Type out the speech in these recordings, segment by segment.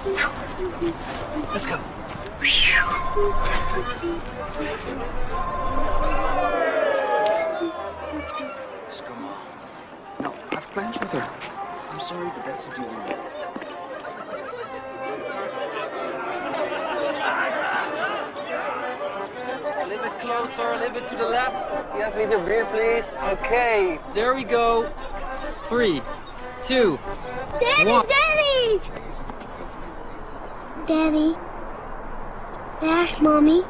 Let's go. Let's go, Mom. No, I've plans with her. I'm sorry, but that's the deal we made. A little bit closer, a little bit to the left. Yes, leave your beer, please. Okay. There we go. 3, 2, Daddy, 1. Daddy! Daddy. There's Mommy.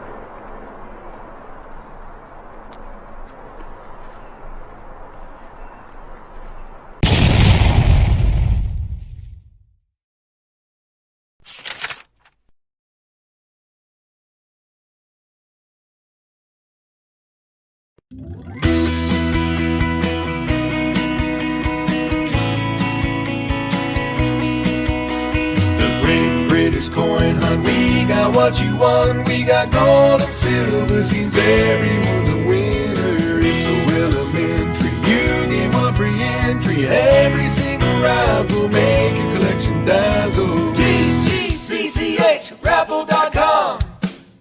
British coin hunt. We got what you want. We got gold and silver. Seems everyone's a winner. It's so elementary. You get one free entry. Every single raffle make your collection dazzle. TGBCHraffle.com.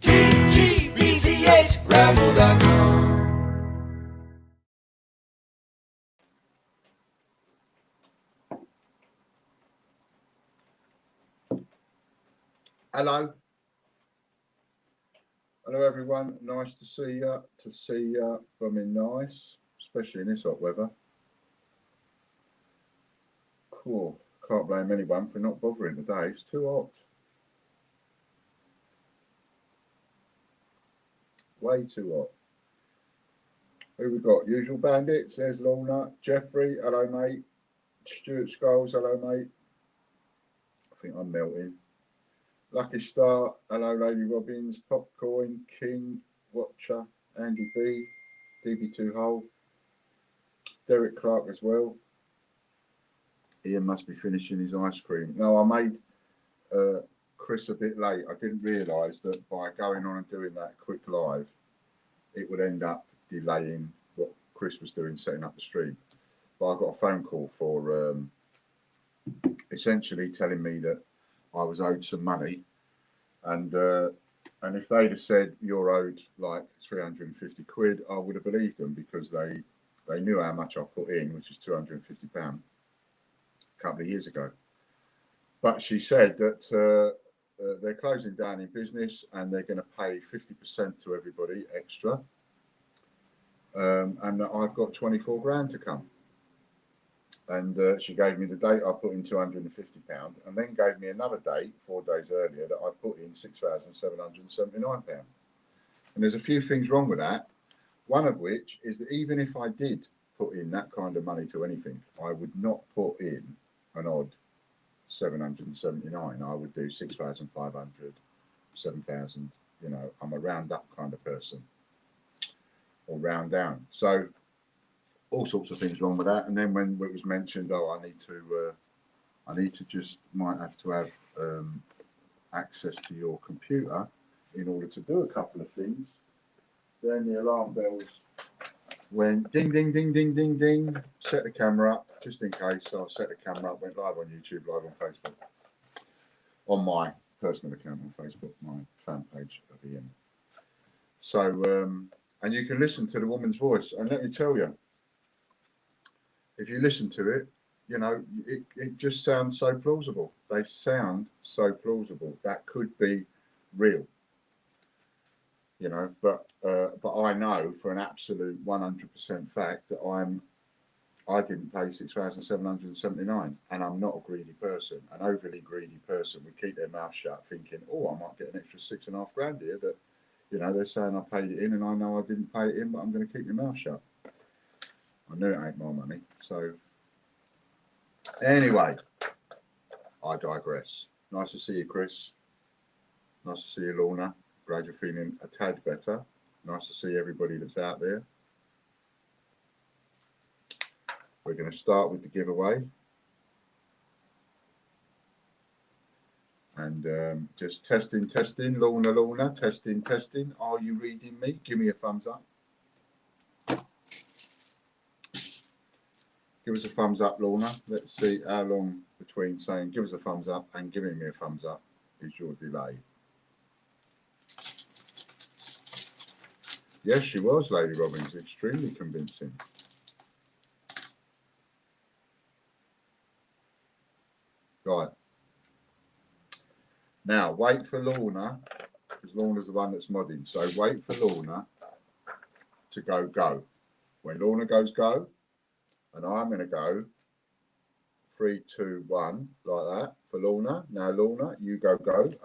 TGBCHraffle.com. Hello. Hello everyone, nice to see you, blooming nice, especially in this hot weather. Cool, can't blame anyone for not bothering today, it's too hot. Way too hot. Who we got? Usual bandits, there's Lorna, Jeffrey, hello mate. Stuart Scholes, hello mate. I think I'm melting. Lucky Star, hello Lady Robbins, Popcoin, King, Watcher, Andy B, DB2 Hole, Derek Clark as well. Ian must be finishing his ice cream. No, I made Chris a bit late. I didn't realise that by going on and doing that quick live, it would end up delaying what Chris was doing, setting up the stream. But I got a phone call for essentially telling me that I was owed some money, and if they'd have said you're owed like 350 quid, I would have believed them because they knew how much I put in, which is £250 a couple of years ago. But she said that they're closing down in business and they're going to pay 50% to everybody extra, and that I've got 24 grand to come. And she gave me the date I put in £250, and then gave me another date 4 days earlier that I put in £6,779. And there's a few things wrong with that. One of which is that even if I did put in that kind of money to anything, I would not put in an odd 779. I would do 6,500, 7,000. You know, I'm a round up kind of person, or round down. So all sorts of things wrong with that. And then when it was mentioned, oh, I need to just might have to have access to your computer in order to do a couple of things, then the alarm bells went ding, ding, ding, ding, ding, ding. Set the camera up just in case. So I set the camera up, went live on YouTube, live on Facebook, on my personal account on Facebook, my fan page of Ian. So, and you can listen to the woman's voice. And let me tell you, if you listen to it, you know, it just sounds so plausible. They sound so plausible. That could be real, you know. But I know for an absolute 100% fact that I didn't pay 6,779, and I'm not a greedy person. An overly greedy person would keep their mouth shut, thinking, "Oh, I might get an extra 6.5 grand here." That, you know, they're saying I paid it in, and I know I didn't pay it in, but I'm going to keep my mouth shut. I knew it ain't my money. So anyway, I digress. Nice to see you, Chris. Nice to see you, Lorna. Glad you're feeling a tad better. Nice to see everybody that's out there. We're going to start with the giveaway. And just testing. Lorna, testing. Are you reading me? Give me a thumbs up. Give us a thumbs up, Lorna. Let's see how long between saying give us a thumbs up and giving me a thumbs up is your delay. Yes, she was, Lady Robbins, extremely convincing. Right. Now, wait for Lorna, because Lorna's the one that's modding. So wait for Lorna to go. When Lorna goes go, and I'm going to go 3, 2, 1, like that for Lorna. Now, Lorna, you go.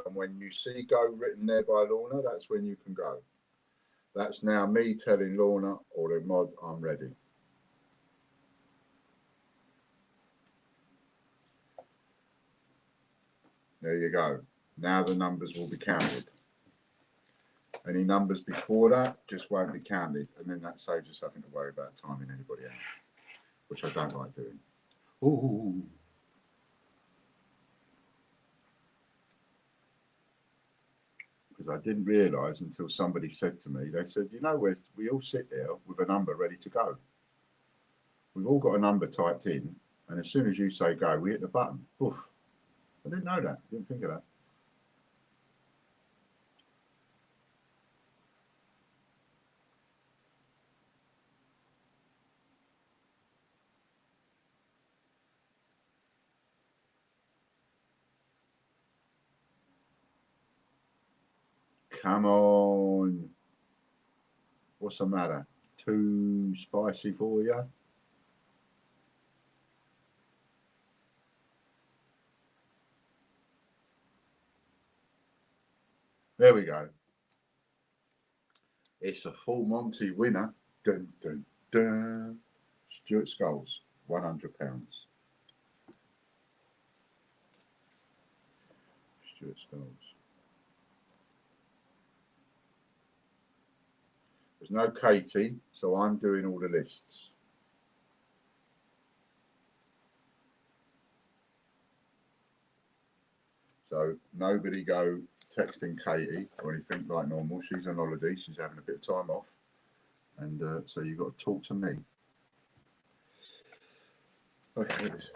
And when you see go written there by Lorna, that's when you can go. That's now me telling Lorna or the mod I'm ready. There you go. Now the numbers will be counted. Any numbers before that just won't be counted. And then that saves us having to worry about timing anybody out, which I don't like doing. Ooh. Because I didn't realise until somebody said to me, they said, you know, we all sit there with a number ready to go. We've all got a number typed in, and as soon as you say go, we hit the button. Oof. I didn't know that. Didn't think of that. Come on. What's the matter? Too spicy for you? There we go. It's a full Monty winner. Dun, dun, dun. Stuart Skulls, £100. Stuart Skulls. There's no Katie, so I'm doing all the lists. So nobody go texting Katie or anything like normal. She's on holiday. She's having a bit of time off. And so you've got to talk to me. Okay, here it is.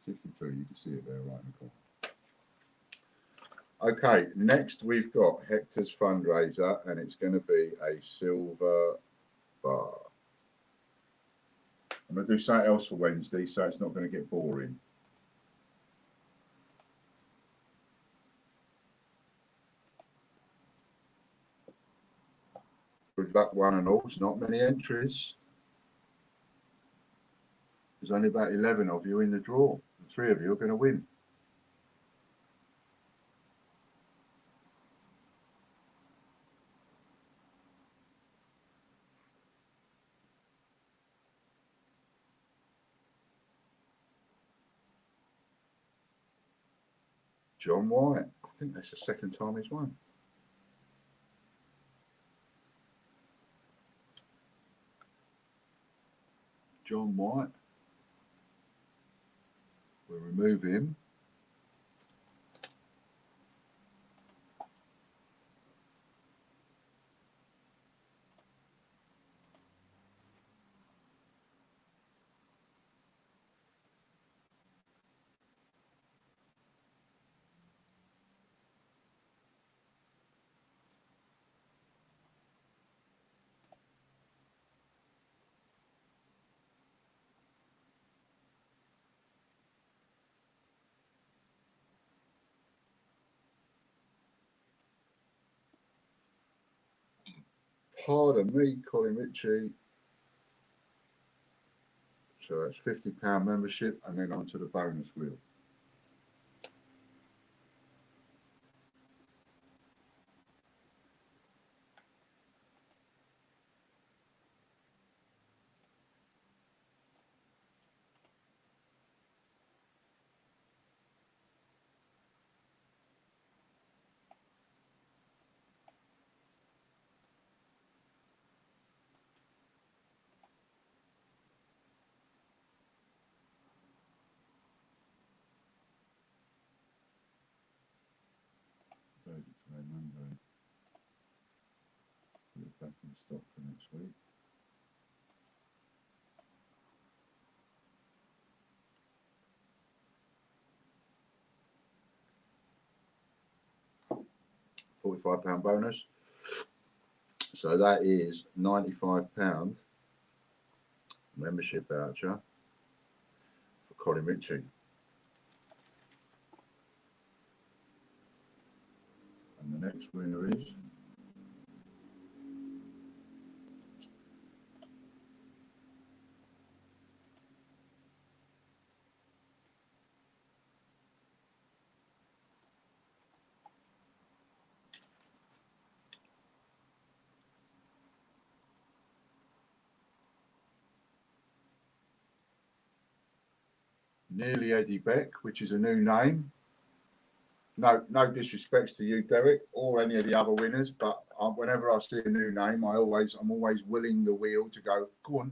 $62, you can see it there right in the corner. Okay, next we've got Hector's fundraiser, and it's going to be a silver bar. I'm going to do something else for Wednesday, so it's not going to get boring. Good luck, one and all. It's not many entries. There's only about 11 of you in the draw. The 3 of you are going to win. John White. I think that's the second time he's won. John White. We'll remove him. Pardon me, Colin Ritchie. So that's £50 membership and then onto the bonus wheel. £45 bonus. So that is £95 membership voucher for Colin Ritchie. And the next winner is Nearly Eddie Beck, which is a new name. No disrespects to you, Derek, or any of the other winners, but whenever I see a new name, I'm always willing the wheel to go on,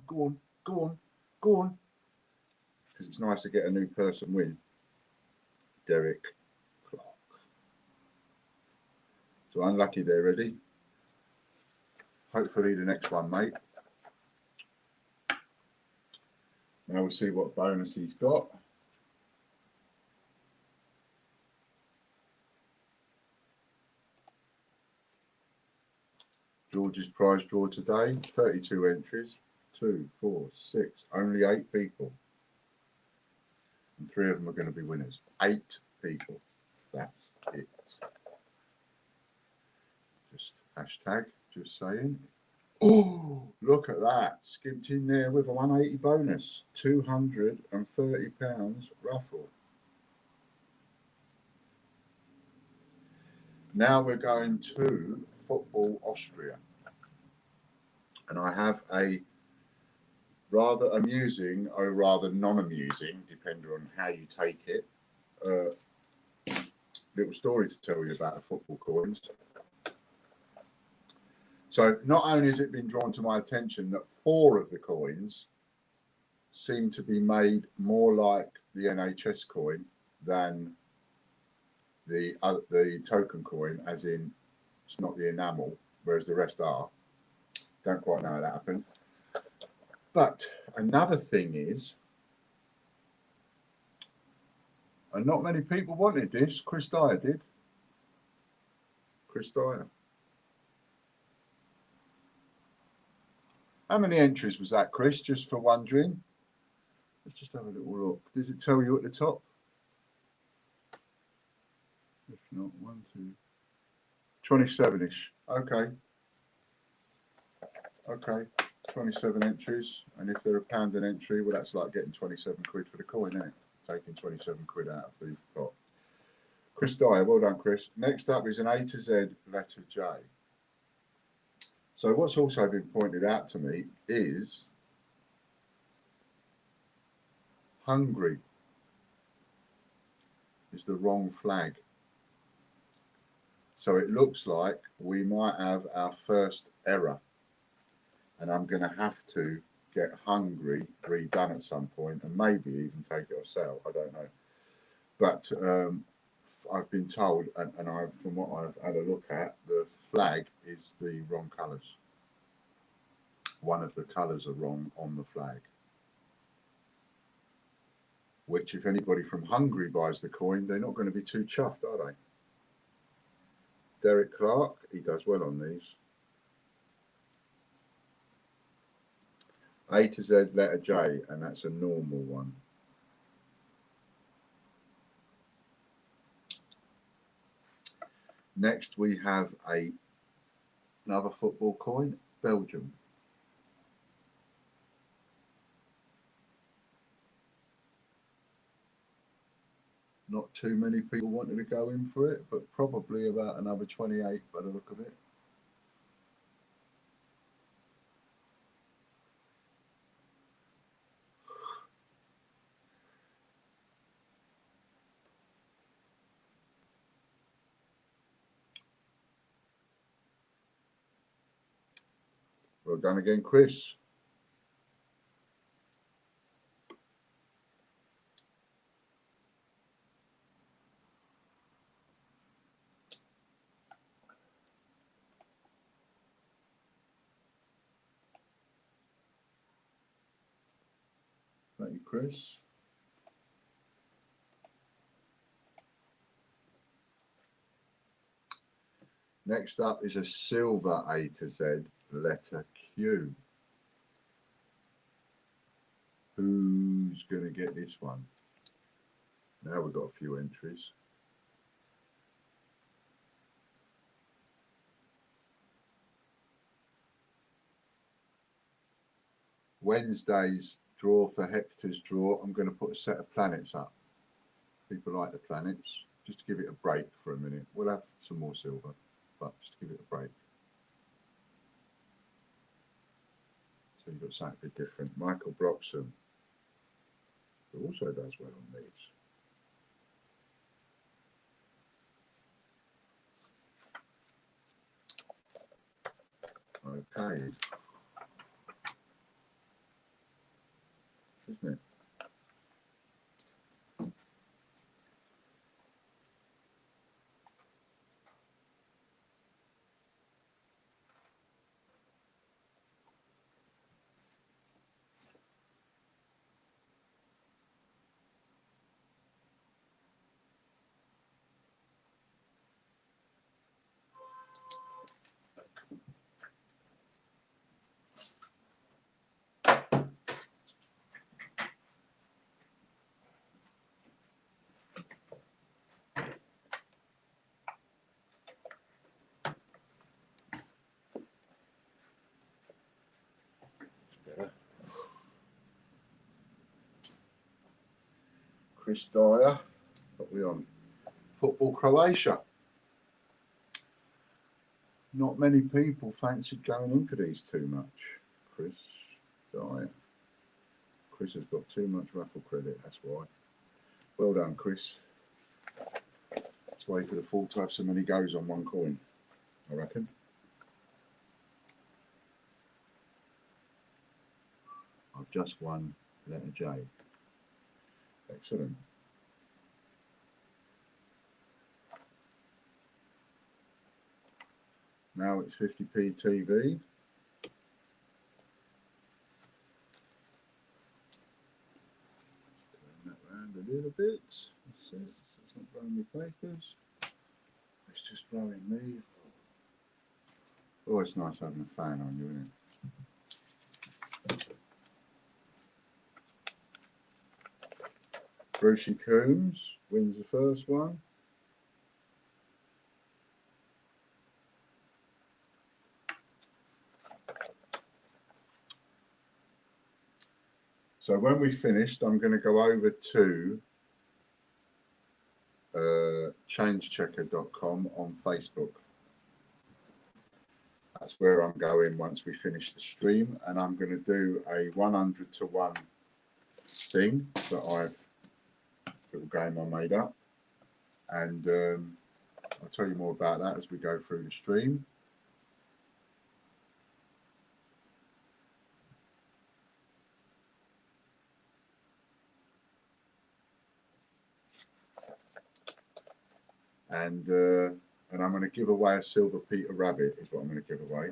because it's nice to get a new person win. Derek Clark. So unlucky there, Eddie. Hopefully the next one, mate. Now we'll see what bonus he's got. George's prize draw today, 32 entries, 2, 4, 6, only 8 people. And 3 of them are going to be winners. 8 people. That's it. Just hashtag, just saying. Oh, look at that. Skipped in there with a 180 bonus. £230 raffle. Now we're going to Football Austria. And I have a rather amusing or rather non-amusing, depending on how you take it, little story to tell you about the football coins. So not only has it been drawn to my attention that 4 of the coins seem to be made more like the NHS coin than the token coin, as in it's not the enamel, whereas the rest are. Don't quite know how that happened. But another thing is, and not many people wanted this, Chris Dyer did. Chris Dyer. How many entries was that, Chris, just for wondering? Let's just have a little look. Does it tell you at the top? If not, 1, 2, 27-ish. Okay. Okay, 27 entries. And if they're £1 an entry, well, that's like getting 27 quid for the coin, isn't it? Taking 27 quid out of the pot. Chris Dyer, well done, Chris. Next up is an A to Z letter J. So what's also been pointed out to me is Hungary is the wrong flag. So it looks like we might have our first error. And I'm going to have to get Hungary redone at some point and maybe even take it off sale. I don't know. But I've been told, and from what I've had a look at, the flag is the wrong colours. One of the colours are wrong on the flag. Which, if anybody from Hungary buys the coin, they're not going to be too chuffed, are they? Derek Clark, he does well on these. A to Z letter J, and that's a normal one. Next we have another football coin, Belgium. Not too many people wanted to go in for it, but probably about another 28 by the look of it. Well done again, Chris. Thank you, Chris. Next up is a silver A to Z, letter Q. Who's going to get this one? Now we've got a few entries. Wednesday's draw for Hector's draw, I'm going to put a set of planets up. People like the planets. Just to give it a break for a minute. We'll have some more silver, but just to give it a break. So you've got something a bit different. Michael Broxham, who also does well on these. Okay. Isn't it? Chris Dyer, what we on? Football Croatia. Not many people fancied going in for these too much. Chris Dyer. Chris has got too much raffle credit, that's why. Well done, Chris. That's why he could afford to have so many goes on one coin, I reckon. I've just won letter J. Excellent. Now it's 50p TV. Turn that round a little bit. That's it. It's not blowing me papers. It's just blowing me. Oh, it's nice having a fan on you, isn't it? Brucey Coombs wins the first one. So when we finished, I'm going to go over to changechecker.com on Facebook. That's where I'm going once we finish the stream, and I'm going to do a 100 to 1 thing that little game I made up, and I'll tell you more about that as we go through the stream. And I'm going to give away a silver Peter Rabbit is what I'm going to give away,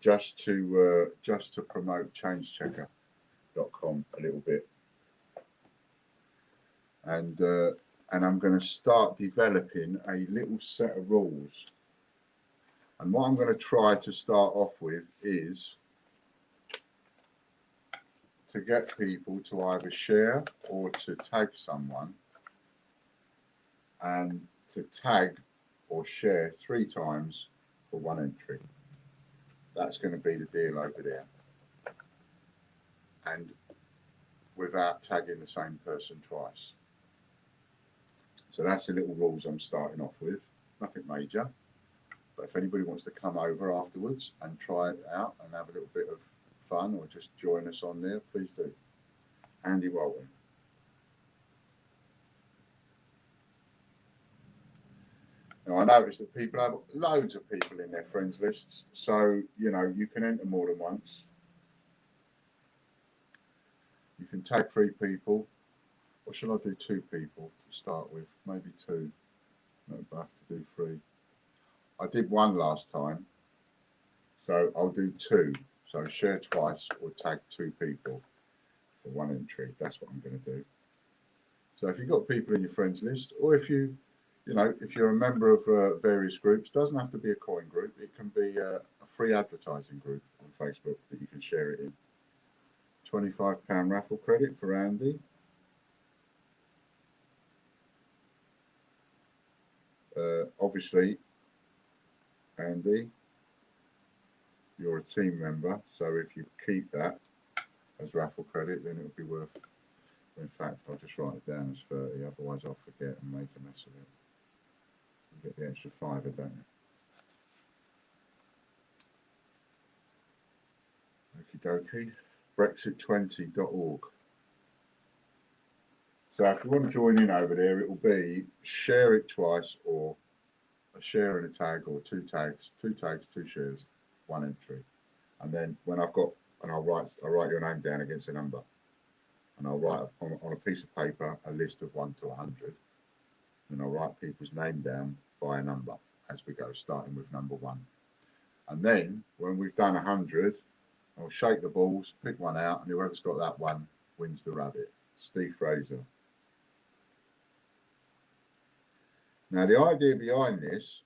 just to promote changechecker.com a little bit. And I'm going to start developing a little set of rules. And what I'm going to try to start off with is to get people to either share or to tag someone, and to tag or share 3 times for 1 entry. That's going to be the deal over there. And without tagging the same person twice. So that's the little rules I'm starting off with. Nothing major. But if anybody wants to come over afterwards and try it out and have a little bit of fun or just join us on there, please do. Andy Walton. Now, I noticed that people have loads of people in their friends lists, so, you know, you can enter more than once. You can tag 3 people, or shall I do 2 people to start with? Maybe 2. No, but I have to do 3. I did 1 last time, so I'll do 2. So share twice or tag 2 people for 1 entry. That's what I'm going to do. So if you've got people in your friends list, or if you you know, if you're a member of various groups, doesn't have to be a coin group. It can be a free advertising group on Facebook that you can share it in. £25 raffle credit for Andy. Obviously, Andy, you're a team member, so if you keep that as raffle credit, then it'll be worth. In fact, I'll just write it down as 30, otherwise I'll forget and make a mess of it. You get the extra £5, don't you? Okie dokie. Brexit20.org. So if you want to join in over there, it will be share it twice, or a share and a tag, or two tags, two shares, one entry. And then when I've got, and I'll write your name down against a number, and I'll write on a piece of paper a list of 1 to 100, and I'll write people's name down by a number as we go, starting with number 1. And then when we've done 100, I'll shake the balls, pick one out, and whoever's got that one wins the rabbit. Steve Fraser. Now, the idea behind this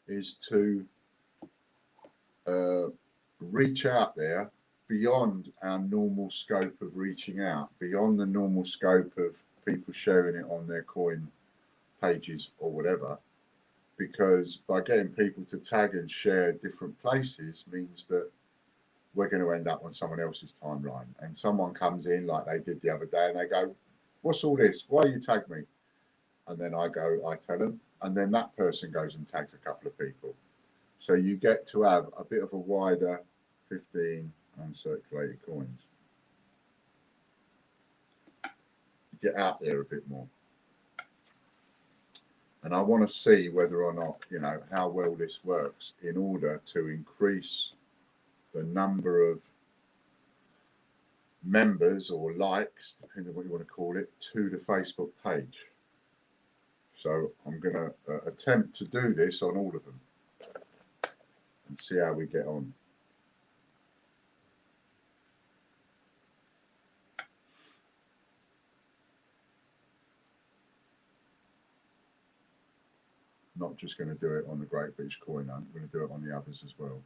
is to reach out there beyond our normal scope of reaching out, beyond the normal scope of people sharing it on their coin pages or whatever, because by getting people to tag and share different places means that we're going to end up on someone else's timeline, and someone comes in like they did the other day and they go, "What's all this? Why you tag me?" And then I tell them, and then that person goes and tags a couple of people. So you get to have a bit of a wider 15 uncirculated coins. You get out there a bit more. And I want to see whether or not, you know, how well this works in order to increase the number of members or likes, depending on what you want to call it, to the Facebook page. So I'm going to attempt to do this on all of them and see how we get on. Not just going to do it on the Great British Coin Hunt, I'm going to do it on the others as well.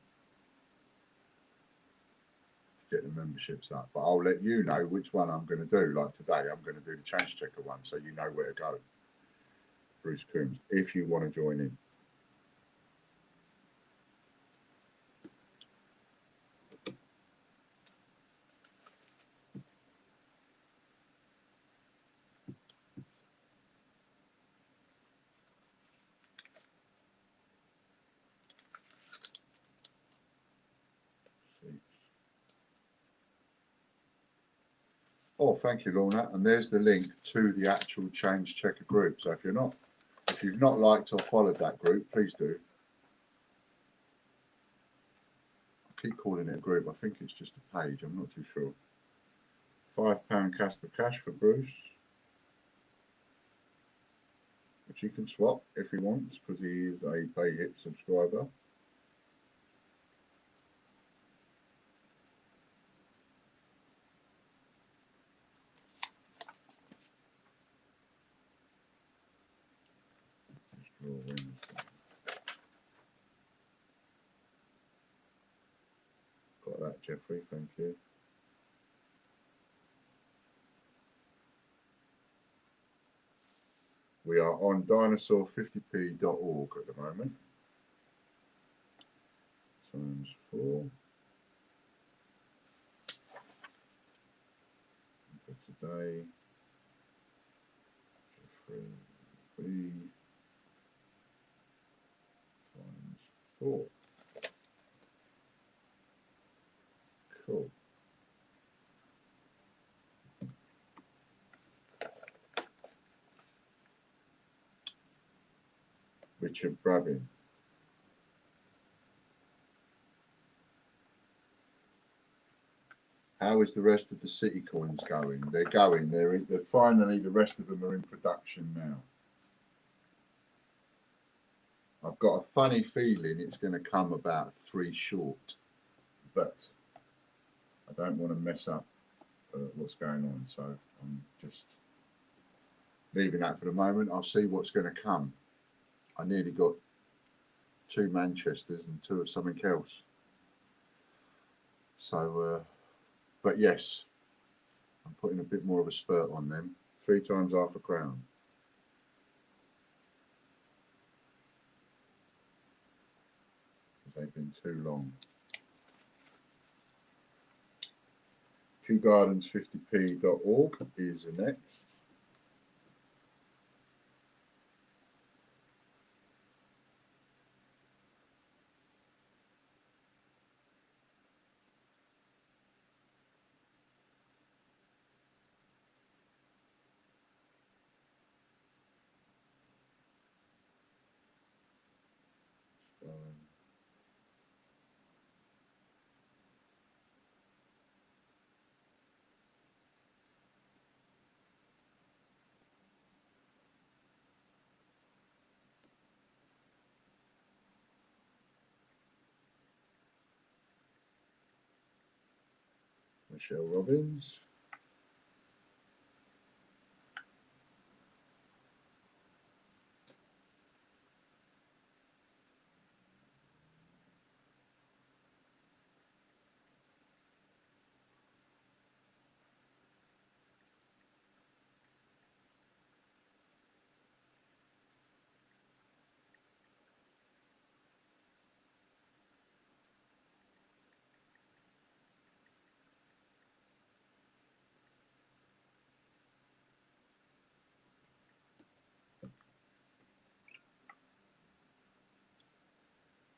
Get the memberships up, but I'll let you know which one I'm going to do. Like today, I'm going to do the Change Checker one, so you know where to go. Bruce Coombs, if you want to join in. Oh, thank you, Lorna. And there's the link to the actual Change Checker group. So if you've not liked or followed that group, please do. I keep calling it a group. I think it's just a page. I'm not too sure. £5 Casper Cash for Bruce, which he can swap if he wants, because he is a Pay Hip subscriber. Got that, Jeffrey, thank you. We are on dinosaur50p.org at the moment. Times 4. For today, Jeffrey B times 4. Cool. Richard Brabin. How is the rest of the city coins going? They're going. They're finally, the rest of them are in production now. I've got a funny feeling it's going to come about 3 short, but I don't want to mess up what's going on, so I'm just leaving that for the moment. I'll see what's going to come. I nearly got 2 Manchesters and 2 of something else. So, but yes, I'm putting a bit more of a spurt on them. 3 times half a crown. They've been too long. QGardens50p.org is the next. Michelle Robbins.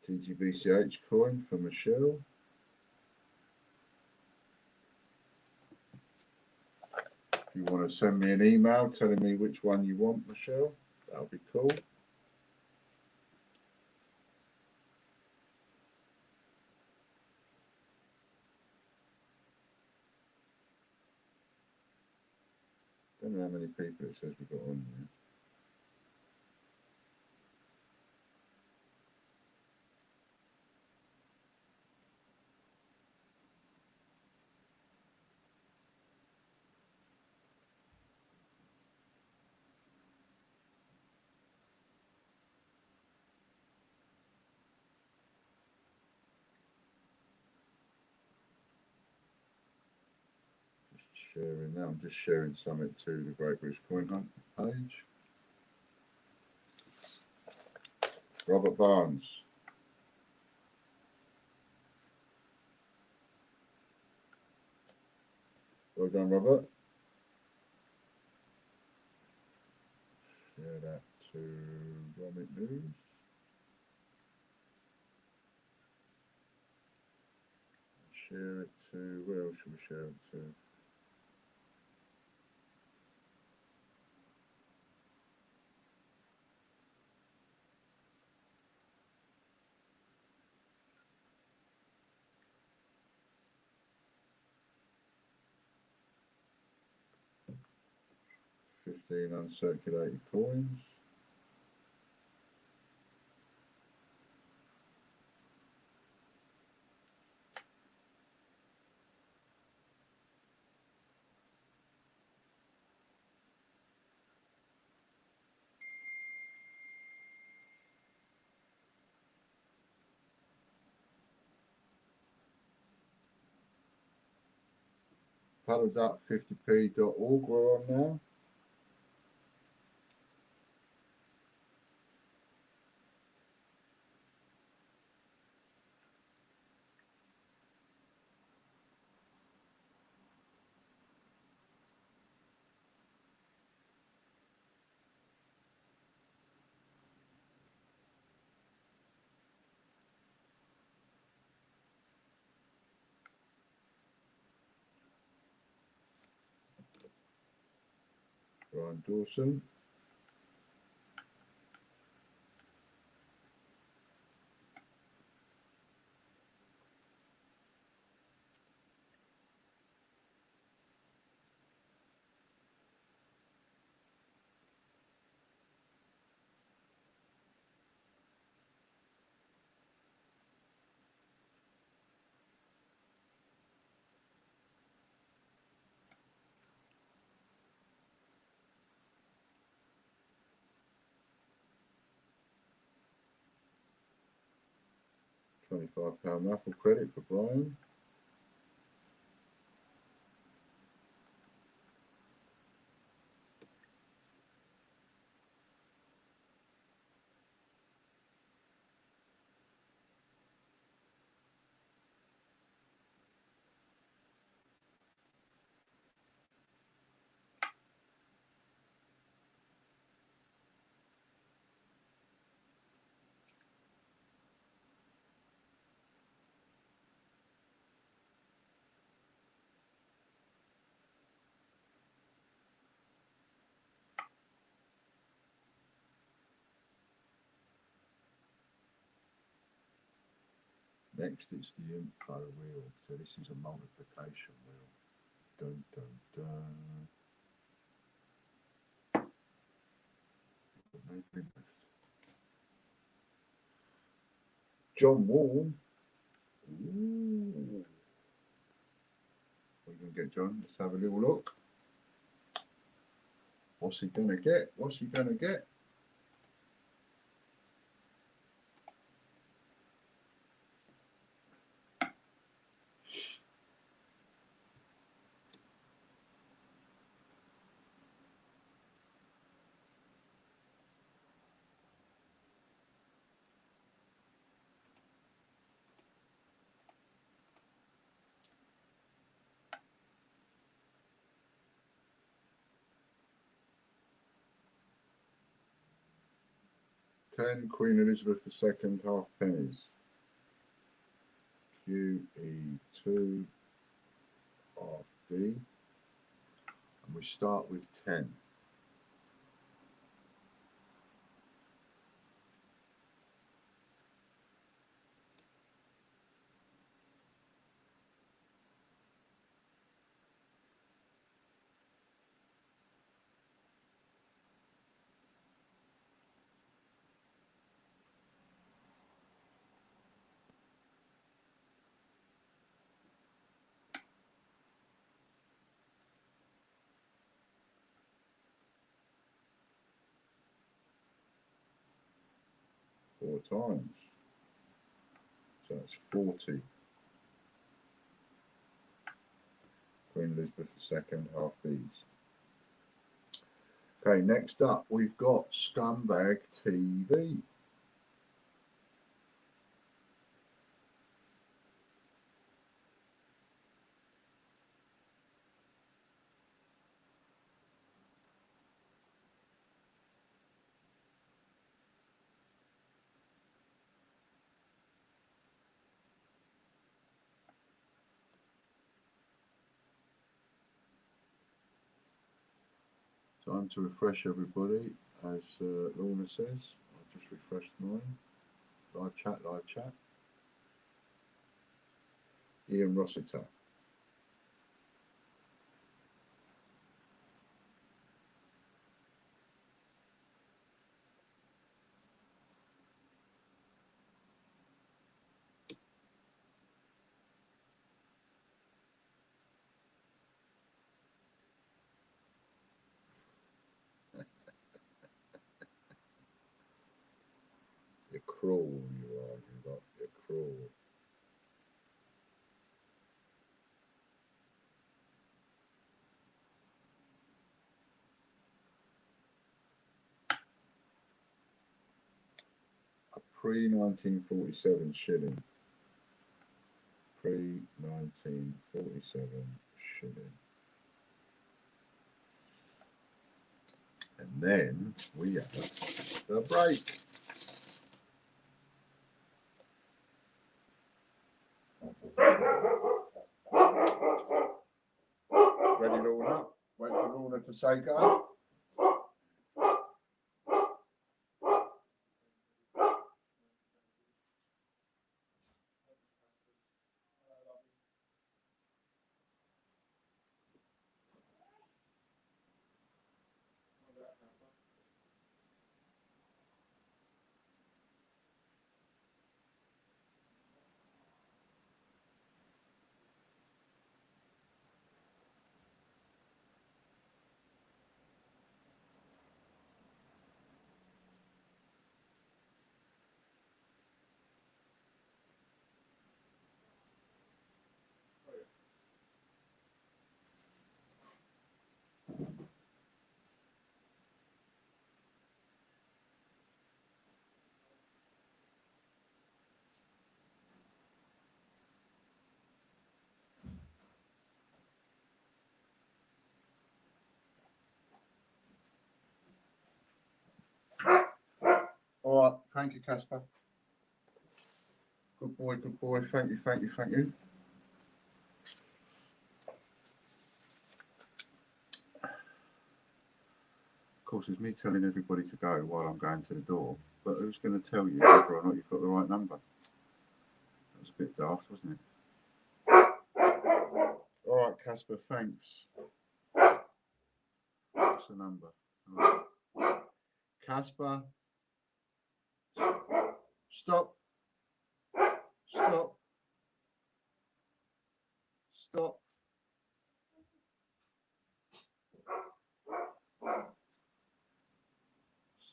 TGBCH coin for Michelle. If you want to send me an email telling me which one you want, Michelle, that'll be cool. Don't know how many people it says we've got on there. Sharing now. I'm just sharing something to the Great British Coin Hunt page. Robert Barnes. Well done, Robert. Share that to Gromit News. Share it to, where else should we share it to? Fifteen uncirculated coins. Paddleduck50p.org we're on now. Brian Dawson. £25 raffle credit for Brian. Next, it's the info wheel. So this is a multiplication wheel. Dun, dun, dun. John Wall. Ooh. We're going to get John. Let's have a little look. What's he going to get? What's he going to get? Queen Elizabeth II half pennies. QE2 half B. And we start with 10. Four times. So it's 40. Queen Elizabeth II half B's. Okay, next up we've got Scumbag TV. Time to refresh everybody, as Lorna says. I just refreshed mine. Live chat, live chat. Ian Rossiter. You're cruel, you are, you lot. You're cruel. A pre-1947 shilling. Pre-1947 shilling. And then we have the break. Ready, Lorna? Wait for Lorna to say go. Thank you, Casper. Good boy, good boy. Thank you, thank you, thank you. Of course, it's me telling everybody to go while I'm going to the door, but who's going to tell you whether or not you've got the right number? That was a bit daft, wasn't it? All right, Casper, thanks. What's the number? All right. Casper, stop. Stop. Stop.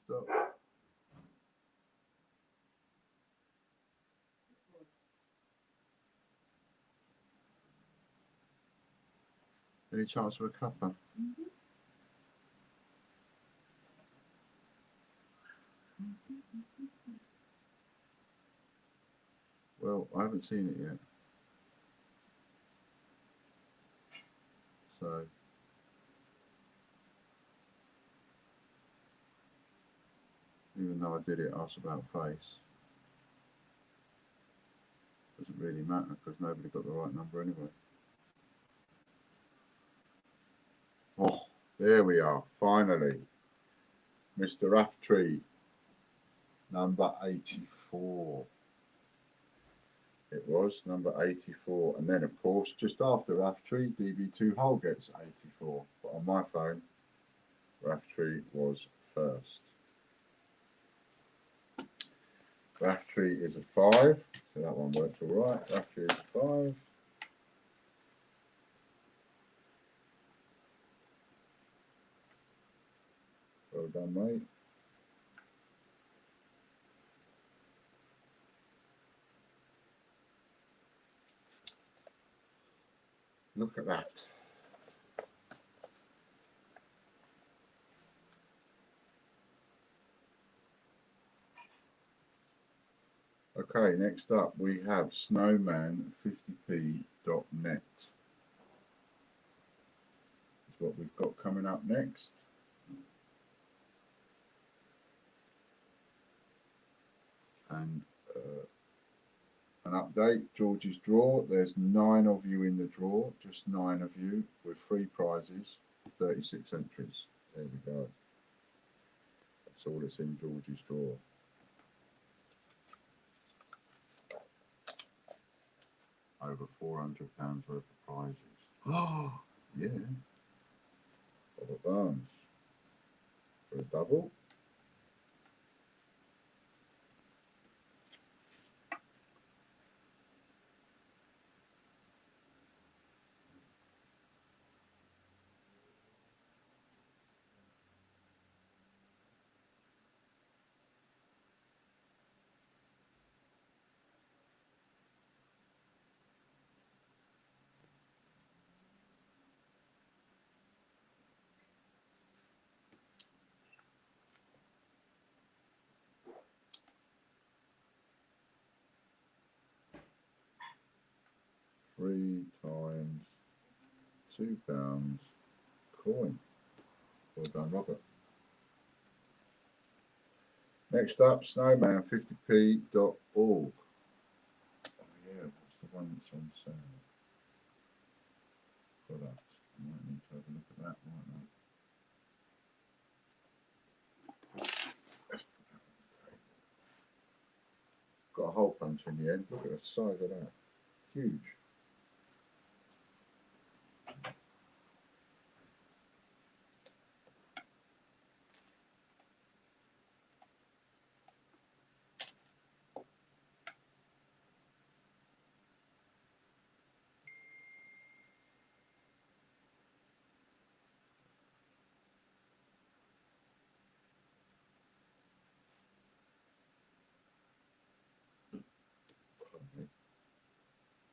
Stop. Any chance of a cuppa? Well, I haven't seen it yet. So, even though I did it ask about face, doesn't really matter because nobody got the right number anyway. Oh, there we are, finally. Mr. Raftree, number 84. It was number 84. And then, of course, just after Raftree, DB2 Hull gets 84. But on my phone, Raftree was first. Raftree is a 5, so that one worked all right. Raftree is a 5. Well done, mate. Look at that. Okay, next up we have snowman50p.net. That's what we've got coming up next. And an update, George's draw. There's 9 of you in the draw, just 9 of you with 3 prizes, 36 entries. There we go. That's all that's in George's draw. Over £400 worth of prizes. Oh, yeah. Robert Barnes for a double. Three times £2 coin. Well done, Robert. Next up, snowman50p.org. Oh yeah, what's the one that's on sale? Products. I might need to have a look at that, mightn't I? Got a hole punch in the end. Look at the size of that. Huge.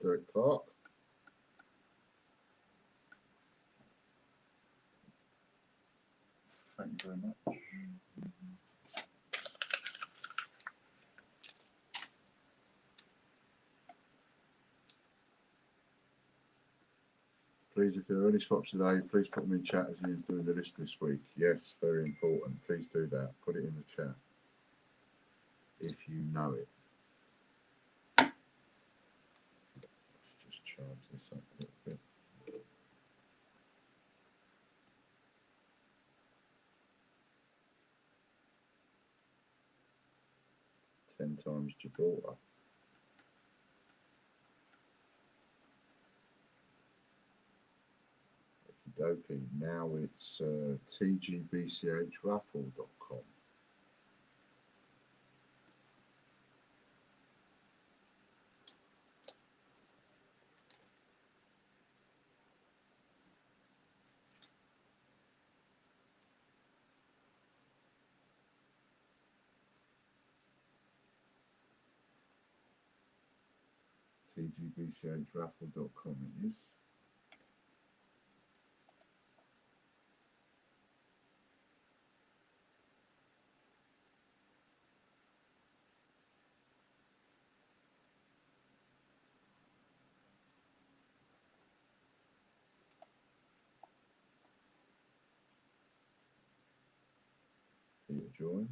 Derek Clark. Thank you very much. Please, if there are any swaps today, please put them in chat as Ian's doing the list this week. Yes, very important. Please do that. Put it in the chat. if you know it. Let's just charge this up a little bit. Ten times Gibraltar. Okey-dokey. Now it's tgbchraffle.com. tgbchraffle.com it is. Peter joins.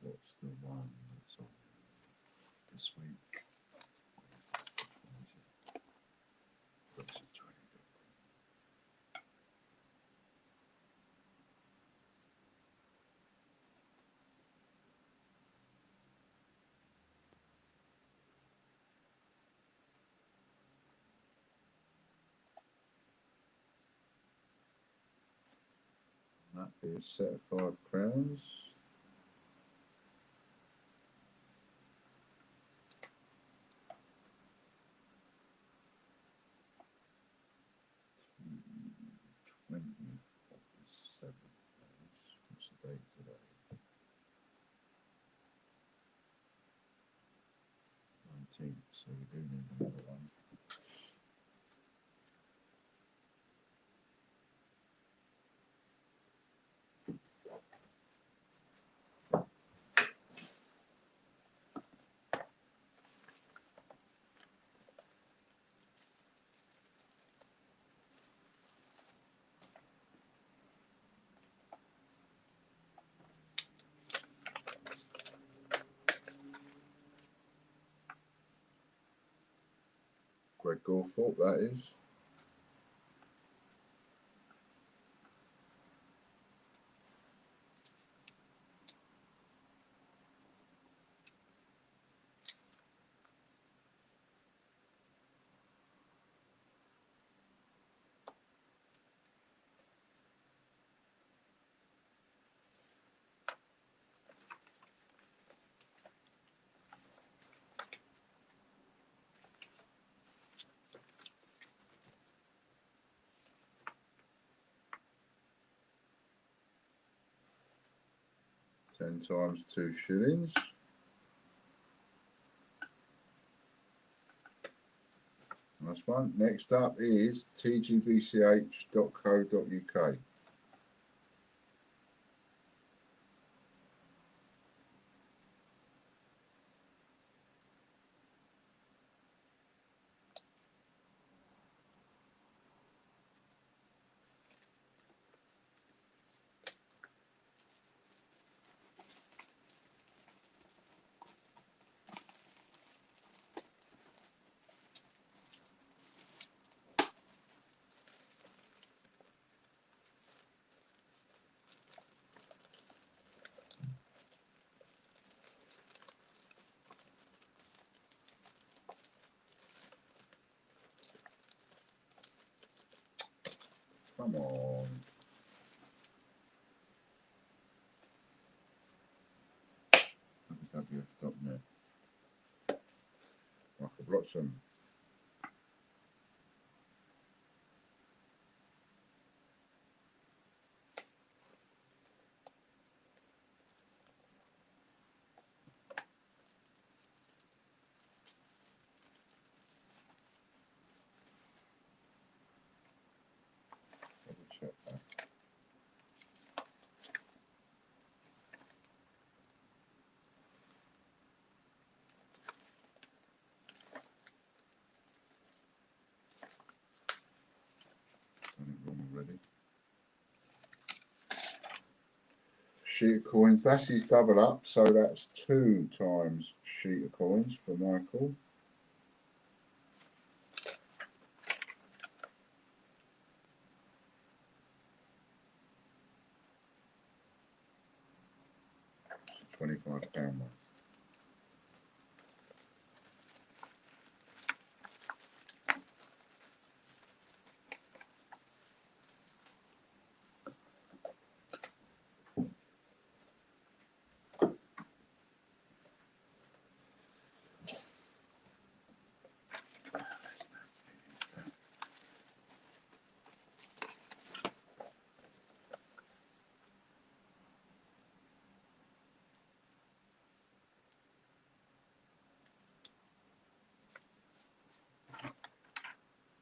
What's the one that's on this week? What's it, 20? That is set of 5 crowns. £20 of the 7 days. What's the date today? 19th, so we do need another one. Greg Gorthorpe, that is. Ten times 2 shillings. Nice one. Next up is tgbch.co.uk. Come on. wwf.net. Michael Bloxham. Double check that. sheet of coins. That's his double up, so that's 2 times sheet of coins for Michael. It's a £25 one.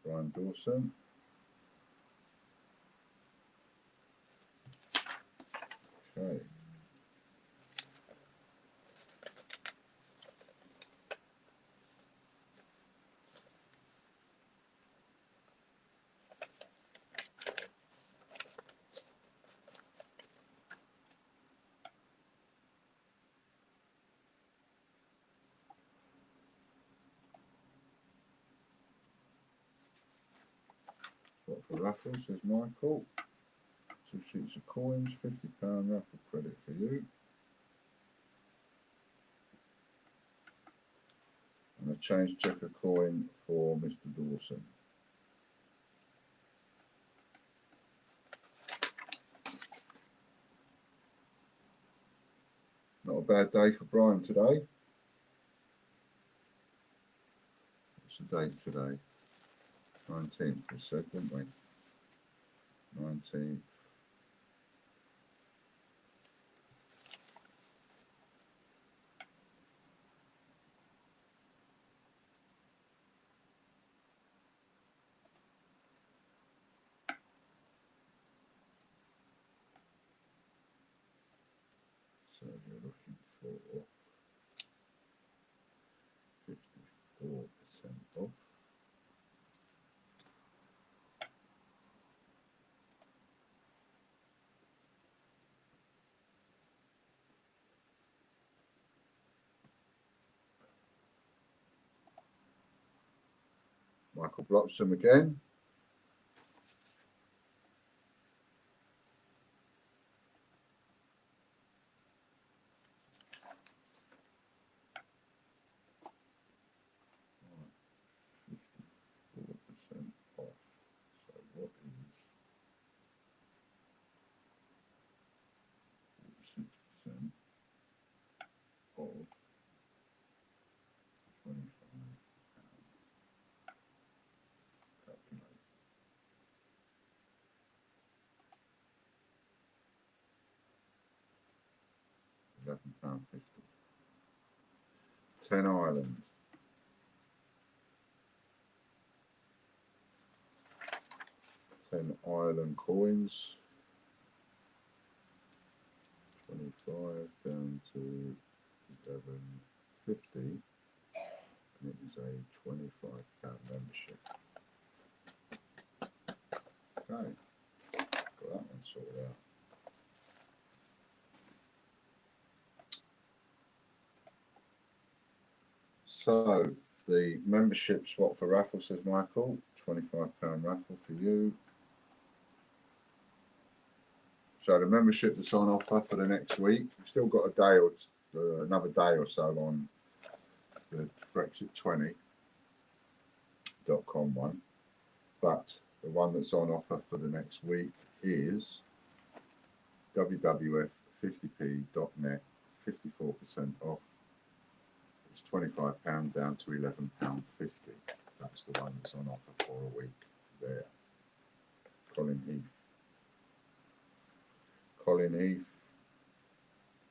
Brian Dawson. Okay. What for raffle, says Michael. 2 sheets of coins, £50 raffle credit for you. And a change checker coin for Mr. Dawson. Not a bad day for Brian today. What's the date today? 19th, we said, didn't we? 19th. So you're looking for 54% off. Michael Bloxham again. Right, 54% off. So what is 46% of 25? Calculate. £11.50. 10 Ireland. 10 Ireland coins. 25 down to 11.50, and it is a £25 membership. Okay, got that one sorted out. So the membership swap for raffle, says Michael, £25 raffle for you. So the membership that's on offer for the next week, we've still got a day or another day or so on the Brexit20.com one, but the one that's on offer for the next week is wwf50p.net, 54% off. It's £25 down to £11.50. That's the one that's on offer for a week there. Colin Heath. Colin Heath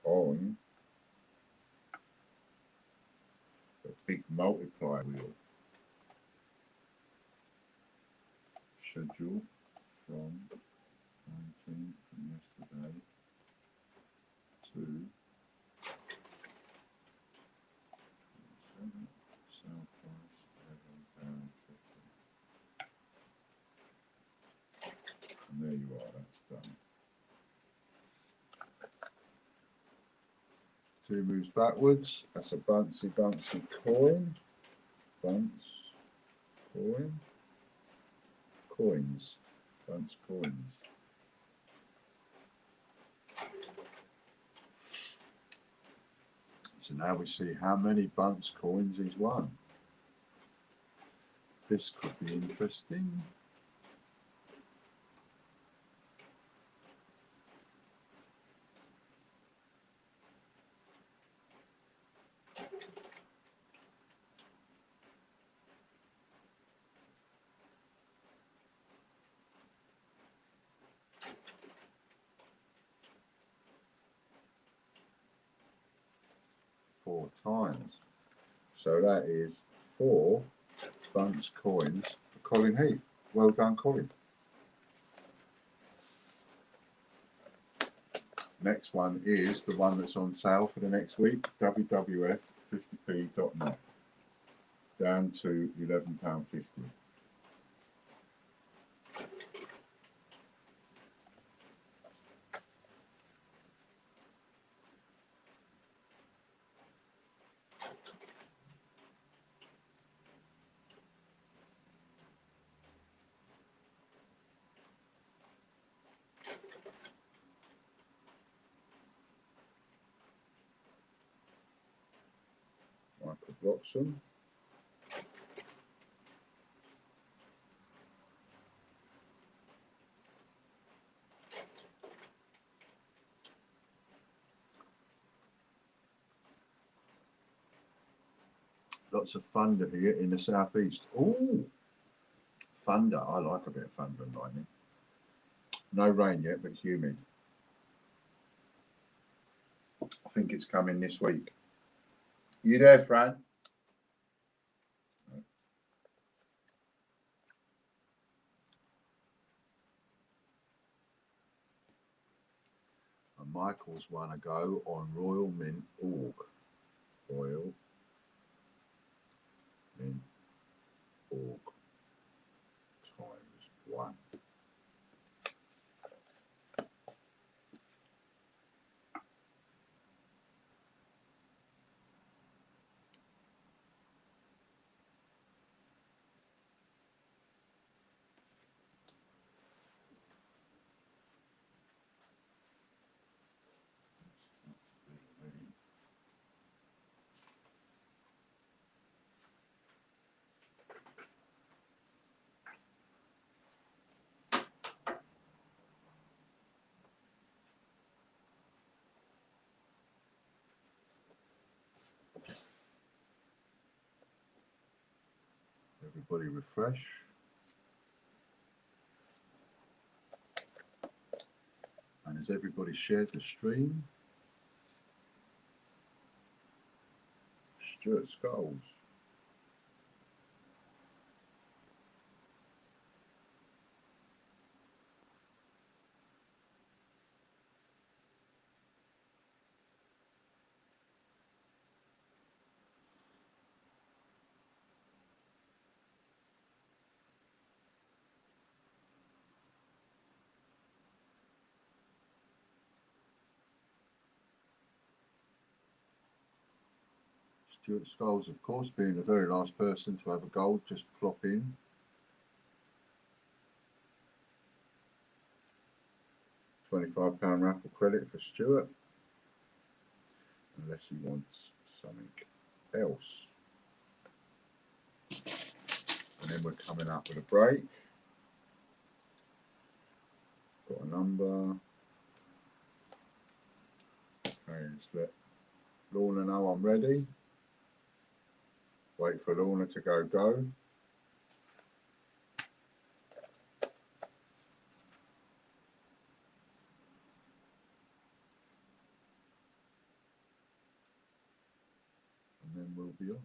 on the big multiplier wheel. Schedule from 19 from yesterday to 7, sale price £11.50. And there you are, that's done. 2 moves backwards. That's a bouncy coin. Bounce, coin, coins, bounce coins. So now we see how many bounce coins is won. This could be interesting. Four times. So that is 4 bounce coins for Colin Heath. Well done, Colin. Next one is the one that's on sale for the next week, WWF50p.net, down to £11.50. Michael Bloxham. Lots of thunder here in the southeast. Oh, thunder. I like a bit of thunder and lightning. No rain yet, but humid. I think it's coming this week. You there, Fran? And Michael's won a go on Royal Mint Org. Royal Mint Org times 1. Everybody refresh. And has everybody shared the stream? Stuart Skulls. Stuart Skulls, of course, being the very last person to have a gold, just plop in. £25 raffle credit for Stuart, unless he wants something else. And then we're coming up with a break. Got a number. Okay, let's let Lorna know I'm ready. Wait for Lorna to go. And then we'll be off.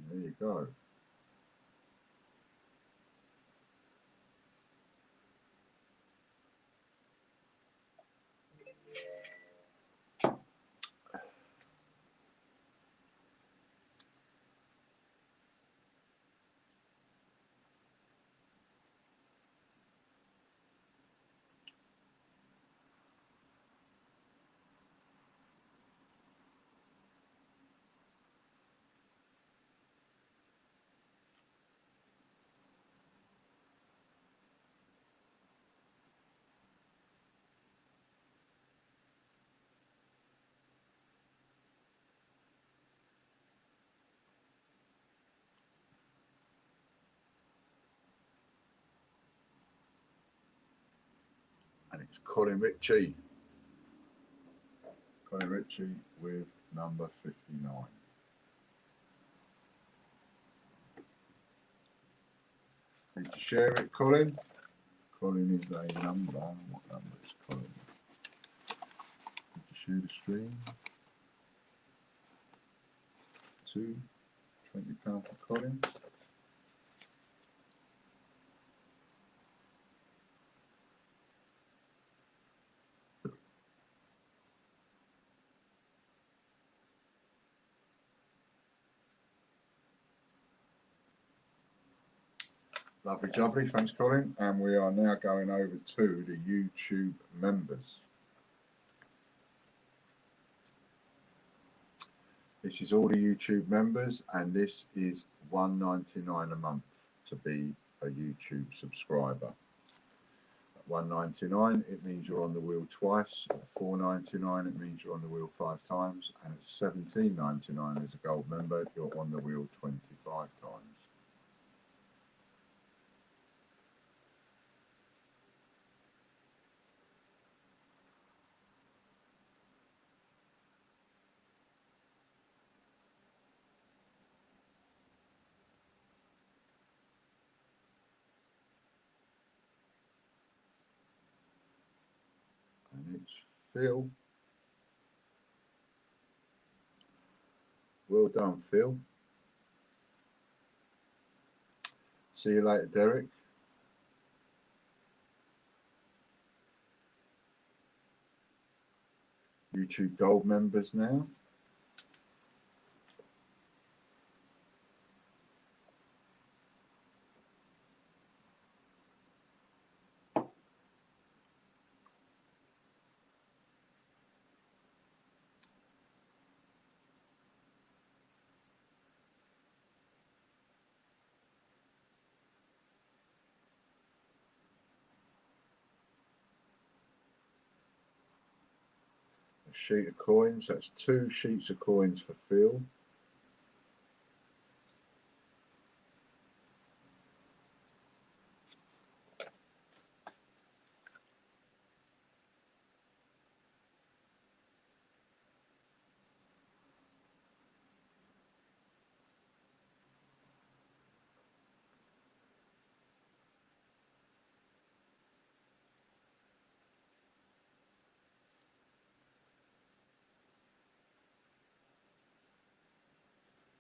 There you go. and it's Colin Ritchie. Colin Ritchie with number 59. Need to share it, Colin. Colin is a number. What number is Colin? Need to share the stream. £20 for Colin. Lovely jubbly, thanks Colin. And we are now going over to the YouTube members. This is all the YouTube members, and this is $1.99 a month to be a YouTube subscriber. At $1.99 it means you're on the wheel twice. At $4.99 it means you're on the wheel 5 times, and at $17.99 as a gold member you're on the wheel 25 times. And it's Phil. Well done, Phil. See you later, Derek. YouTube Gold members now. A sheet of coins, that's 2 sheets of coins for Phil.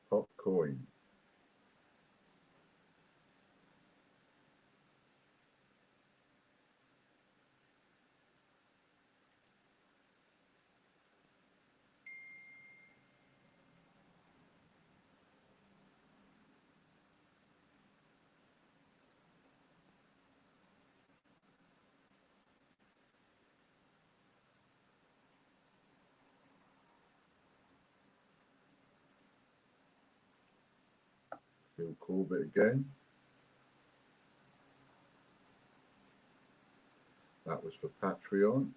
Pop coin. Phil Corbett again. That was for Patreon.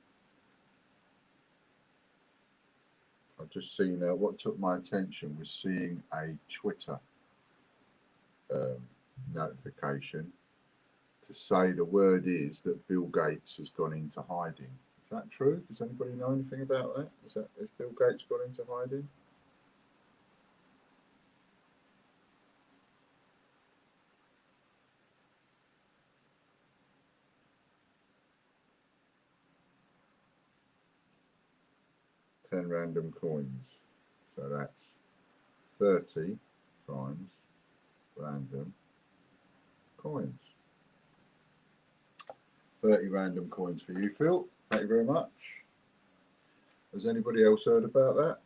I've just seen what took my attention was seeing a Twitter notification to say the word is that Bill Gates has gone into hiding. Is that true? Does anybody know anything about that? Has Bill Gates gone into hiding? Ten random coins. So that's 30 times random coins. 30 random coins for you, Phil. Thank you very much. Has anybody else heard about that?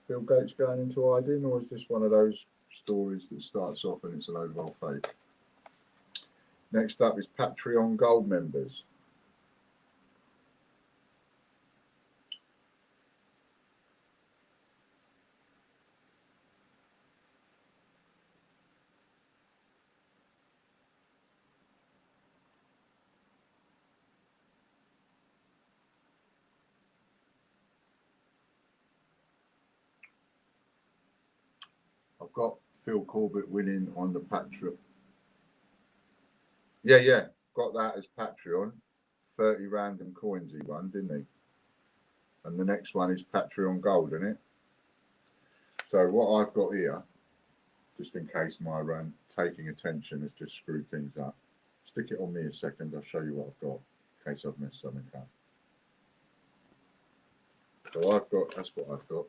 Bill Gates going into hiding, or is this one of those stories that starts off and it's a load of old fake? Next up is Patreon Gold members. I've got Phil Corbett winning on the Patreon. Yeah, got that as Patreon. 30 random coins he won, didn't he? And the next one is Patreon Gold, isn't it? So what I've got here, just in case my taking attention has just screwed things up, stick it on me a second, I'll show you what I've got, in case I've messed something up. So I've got, that's what I've got.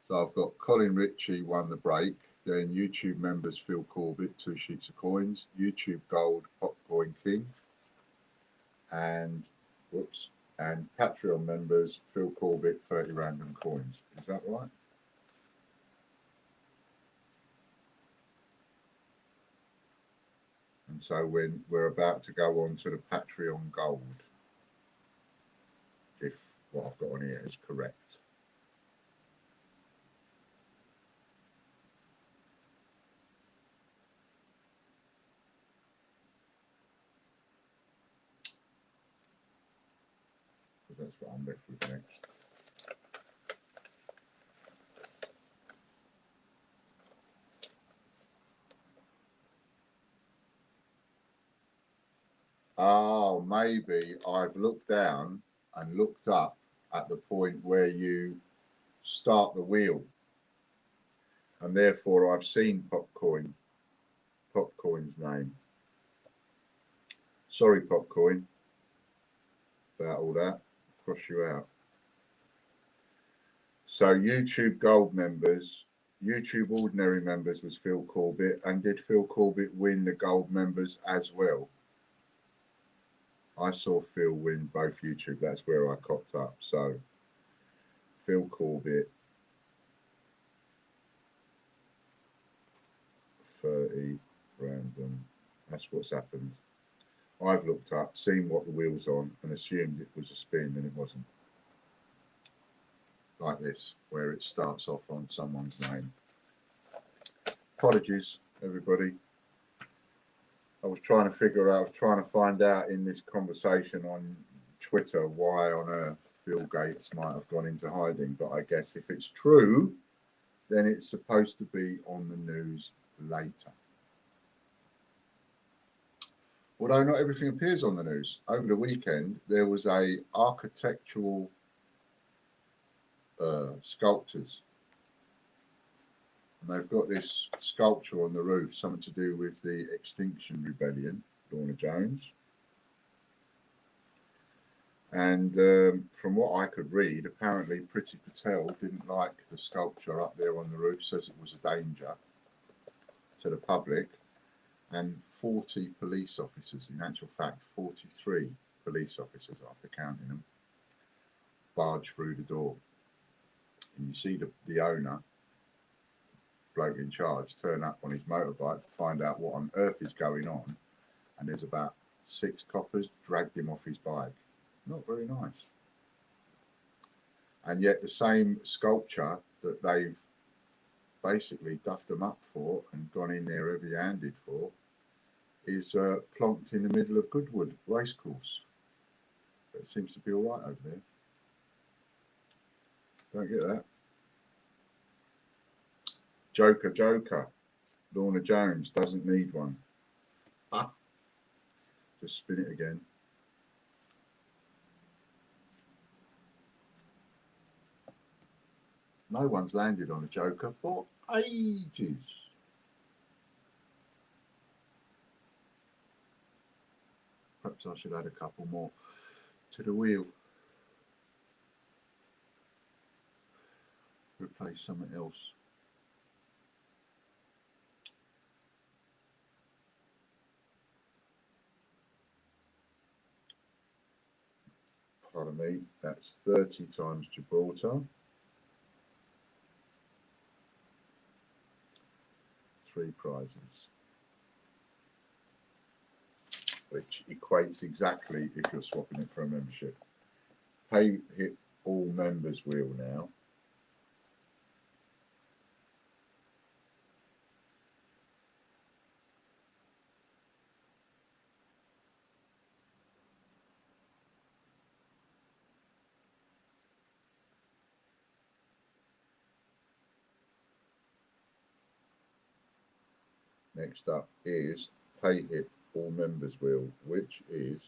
So I've got Colin Ritchie won the break, then YouTube members Phil Corbett, 2 sheets of coins, YouTube Gold Popcoin King, and whoops, and Patreon members Phil Corbett, 30 random coins. Is that right? And so when we're about to go on to the Patreon Gold, if what I've got on here is correct. Because that's what I'm left with next. Oh, maybe I've looked down and looked up at the point where you start the wheel. And therefore I've seen Popcoin's name. Sorry, Popcoin, about all that. Cross you out. So YouTube Gold members, YouTube Ordinary members was Phil Corbett. And did Phil Corbett win the Gold members as well? I saw Phil win both YouTube. That's where I copped up. So Phil Corbett, 30 random. That's what's happened. I've looked up, seen what the wheel's on, and assumed it was a spin, and it wasn't. Like this, where it starts off on someone's name. Apologies, everybody. I was trying to find out in this conversation on Twitter why on earth Bill Gates might have gone into hiding, but I guess if it's true, then it's supposed to be on the news later. Although not everything appears on the news. Over the weekend, there was a architectural sculptors. And they've got this sculpture on the roof, something to do with the Extinction Rebellion, Lorna Jones. And from what I could read, apparently Priti Patel didn't like the sculpture up there on the roof, says it was a danger to the public. And 40 police officers, in actual fact 43 police officers after counting them, barge through the door. And you see the owner, bloke in charge, turn up on his motorbike to find out what on earth is going on, and there's about 6 coppers dragged him off his bike. Not very nice. And yet the same sculpture that they've basically duffed them up for and gone in there heavy-handed for is plonked in the middle of Goodwood Racecourse. But it seems to be all right over there. Don't get that. Joker. Lorna Jones doesn't need one. Ah. Just spin it again. No one's landed on a Joker for ages. Perhaps I should add a couple more to the wheel. Replace something else. Pardon me, that's 30 times Gibraltar. 3 prizes. Which equates exactly if you're swapping it for a membership. Pay hit all members wheel now. Next up is pay hit all members wheel, which is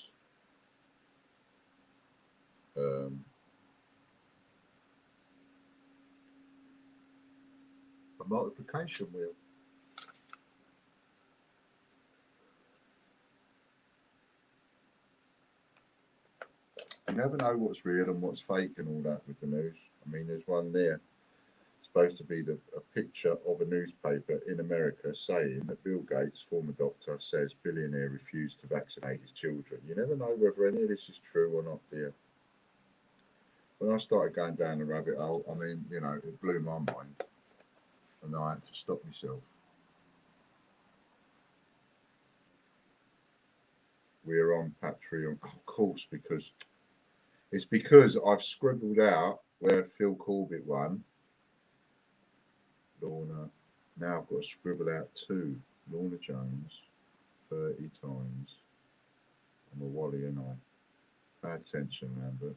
a multiplication wheel. You never know what's real and what's fake and all that with the news. I mean, there's one there supposed to be a picture of a newspaper in America saying that Bill Gates, former doctor, says billionaire refused to vaccinate his children. You never know whether any of this is true or not, dear. When I started going down the rabbit hole, I mean, you know, it blew my mind, and I had to stop myself. We're on Patreon, of course, because I've scribbled out where Phil Corbett won. Lorna. Now I've got to scribble out 2. Lorna Jones, 30 times. I'm a Wally and I. Pay attention, Lambert.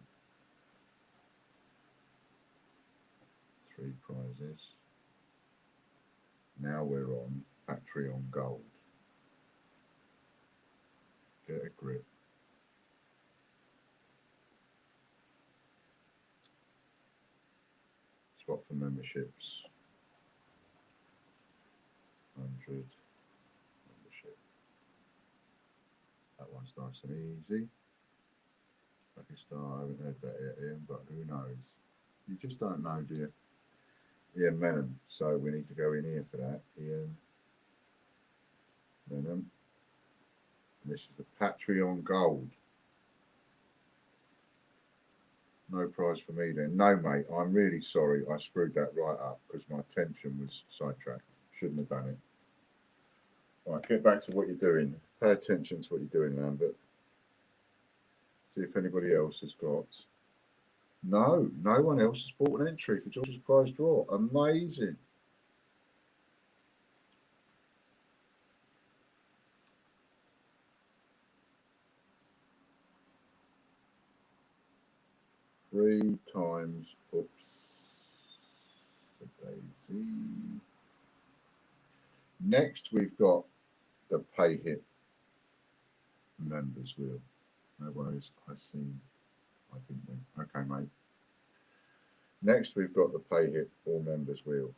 3 prizes. Now we're on Patreon Gold. Get a grip. Swap for memberships. 100 membership. That one's nice and easy. Lucky Star, I haven't heard that yet, Ian, but who knows? You just don't know, do you? Ian Menon. So we need to go in here for that. Ian Menon. And this is the Patreon Gold. No prize for me then. No, mate, I'm really sorry. I screwed that right up because my attention was sidetracked. Shouldn't have done it. Right, get back to what you're doing. Pay attention to what you're doing, Lambert. See if anybody else has got. No, no one else has bought an entry for George's prize draw. Amazing. Three times. Oops. Daisy. Next, we've got the pay hit members wheel. No worries. I think we. Okay, mate. Next, we've got the pay hit all members wheel.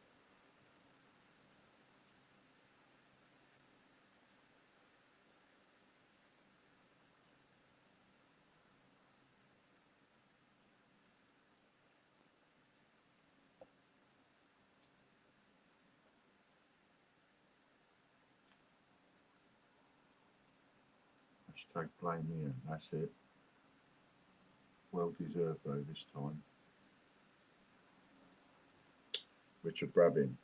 Hashtag blame Ian. That's it. Well deserved though this time. Richard Brabbin.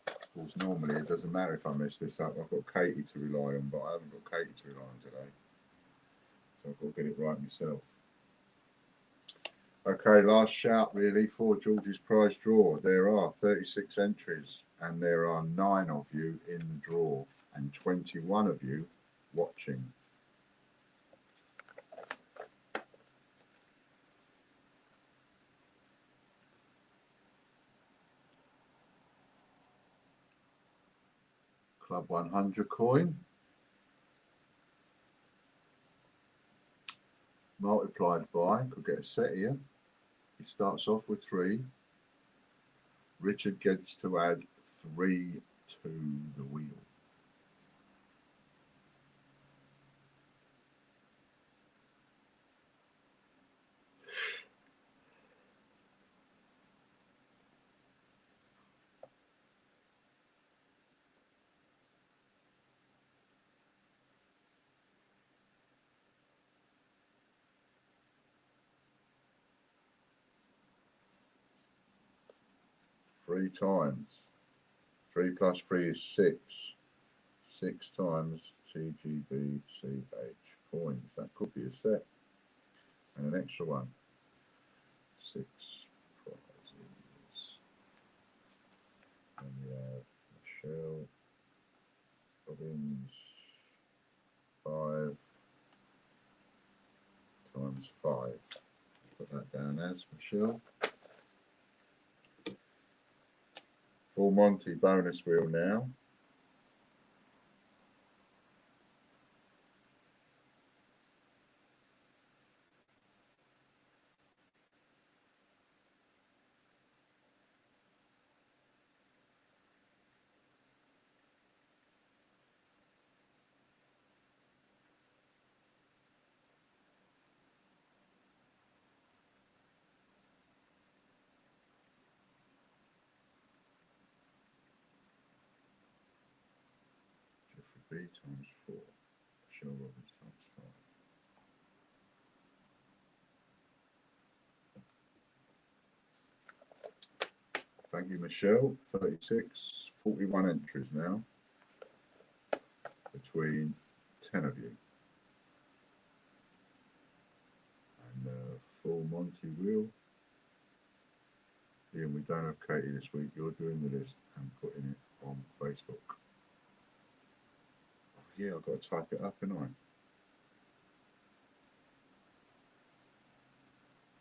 Of course, normally it doesn't matter if I mess this up. I've got Katie to rely on, but I haven't got Katie to rely on today. So I've got to get it right myself. Okay, last shout really for George's prize draw. There are 36 entries and there are 9 of you in the draw and 21 of you watching. Club 100 coin. Multiplied by, could get a set here. He starts off with 3. Richard gets to add 3 to the wheel. Three times. 3 plus 3 is 6. 6 times TGBCH coins. That could be a set. And an extra one. 6 prizes. And we have Michelle Robbins. 5 times 5. Put that down as Michelle. Full Monty bonus wheel now. times 4. Michelle Roberts times 5. Thank you, Michelle. 36, 41 entries now between 10 of you. And full Monty wheel. Ian, we don't have Katie this week. You're doing the list and putting it on Facebook. Oh, yeah, I've got to type it up, haven't I?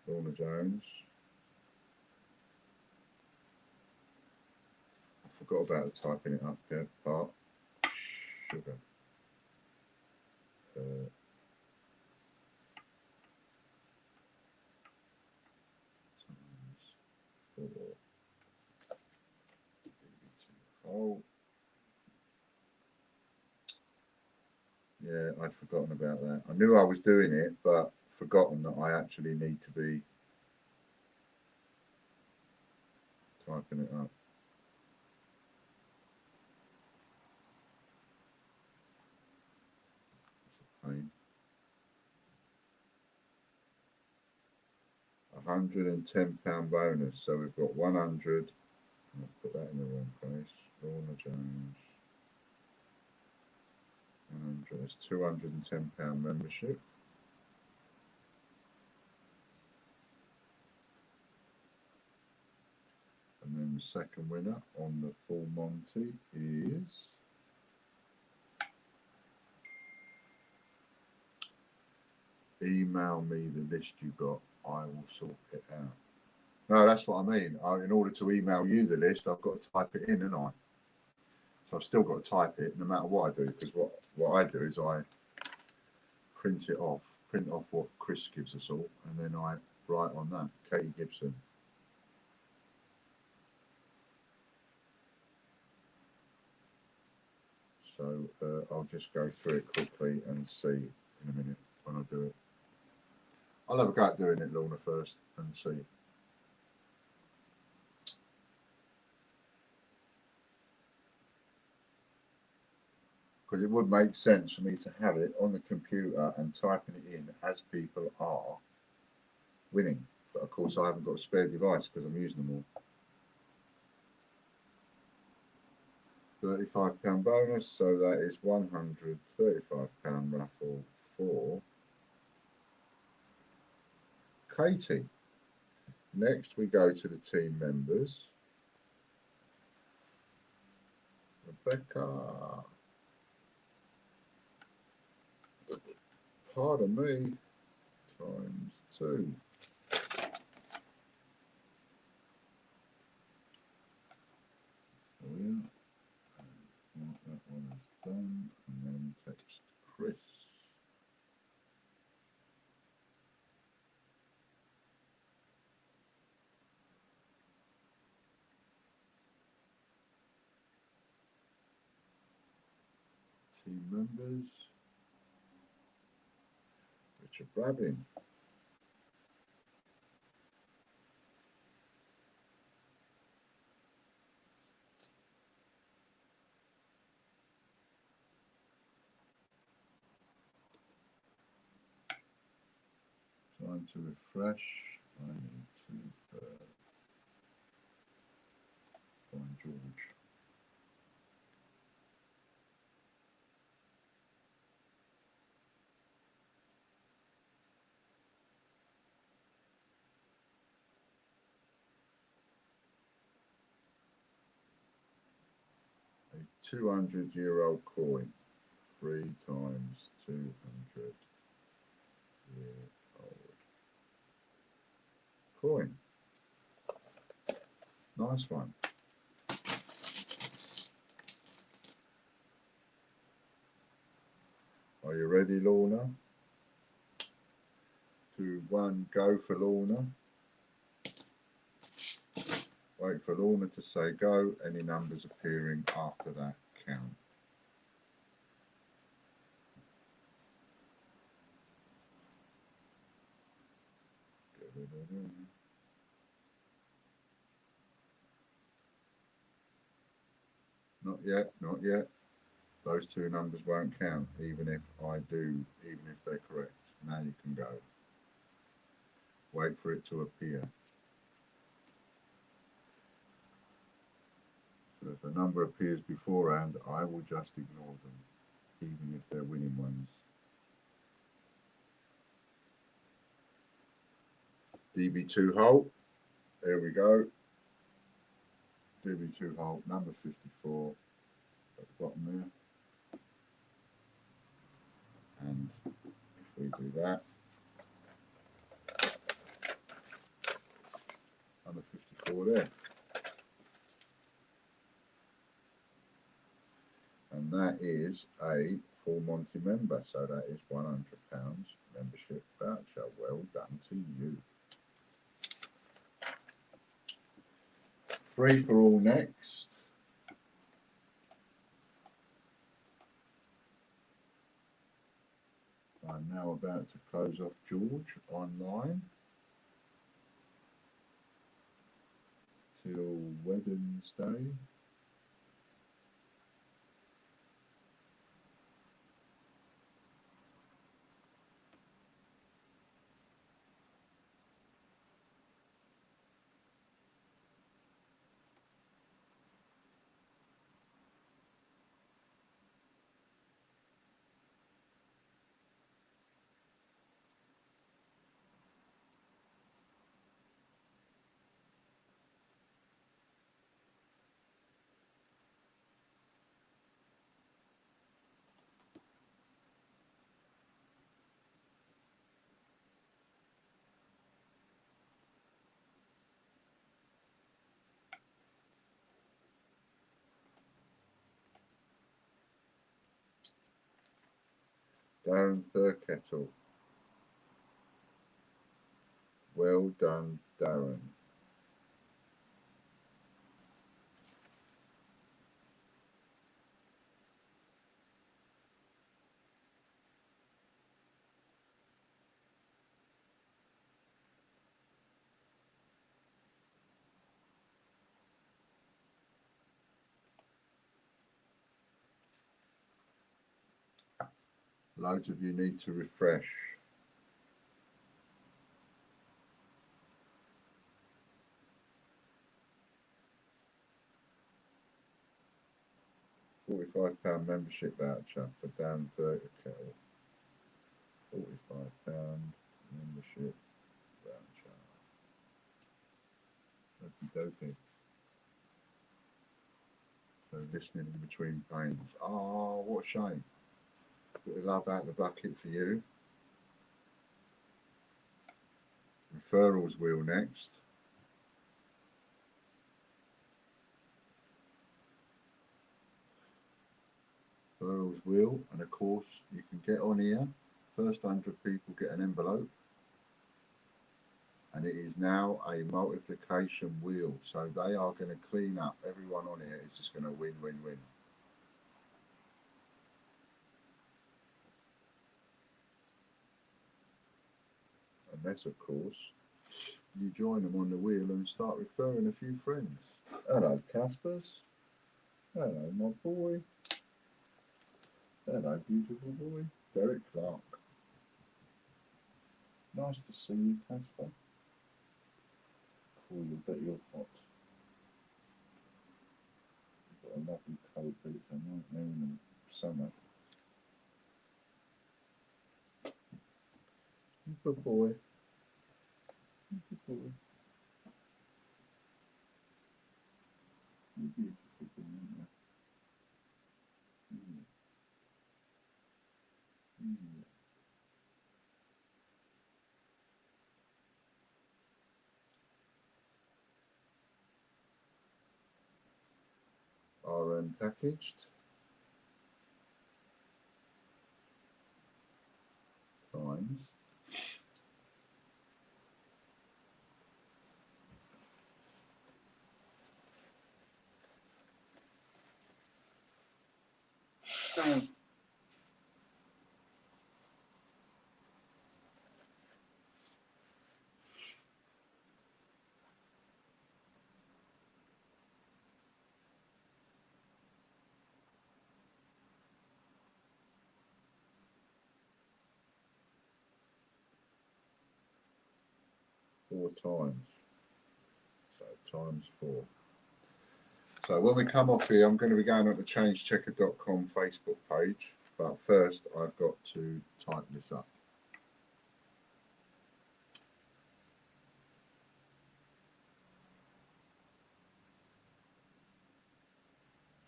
Lorna Jones. I forgot about the typing it up here part. Sugar. Times 4. Oh. Yeah, I'd forgotten about that. I knew I was doing it, but forgotten that I actually need to be typing it up. It's a pain. £110 bonus. So we've got 100. I'll put that in the wrong place. Lorna Jones. 100. It's £210 membership. And then the second winner on the full Monty is email me the list you got. I will sort it out. No, that's what I mean. In order to email you the list, I've got to type it in, haven't I? So I've still got to type it no matter what I do, because what I do is I print off what Chris gives us all, and then I write on that, Katie Gibson. So I'll just go through it quickly and see in a minute when I do it. I'll have a go at doing it, Lorna, first and see. Because it would make sense for me to have it on the computer and typing it in as people are winning. But of course I haven't got a spare device because I'm using them all. £35 bonus, so that is £135 raffle for Katie. Next we go to the team members. Rebecca. Pardon me. Times 2. Oh yeah. That one is done, and then text Chris. Team members. Richard Brabbin. Trying to refresh. I need to find George. A 200-year-old coin. 3 times 200-year-old coin. Nice one. Are you ready, Lorna? 2, 1, go for Lorna. Wait for Lorna to say go. Any numbers appearing after that count. Not yet, not yet. Those two numbers won't count, even if they're correct. Now you can go. Wait for it to appear. So if a number appears beforehand, I will just ignore them, even if they're winning ones. DB2 hole. There we go. DB2 hole, number 54 at the bottom there. And if we do that, number 54 there. And that is a full Monty member, so that is £100 membership voucher. Well done to you. Free for all next. I'm now about to close off George online till Wednesday. Darren Thurkettle. Well done, Darren. Loads of you need to refresh. £45 membership voucher for Dan Thurkettle. £45 membership voucher. Okie dokie. So listening in between pains. Oh, what a shame. Bit of love out the bucket for you. Referrals wheel next. Referrals wheel, and of course you can get on here. First 100 people get an envelope. And it is now a multiplication wheel. So they are going to clean up. Everyone on here is just going to win, win, win. Unless, of course, you join them on the wheel and start referring a few friends. Hello, Caspers. Hello, my boy. Hello, beautiful boy. Derek Clark. Nice to see you, Casper. Cool, you bet you're hot. You've got a lovely coat, but it's a nightmare in the summer. Good boy. Good boy. You're beautiful boy, aren't you? RM packaged. Times. 4 times. So times 4. So when we come off here, I'm going to be going on to changechecker.com Facebook page. But first, I've got to type this up.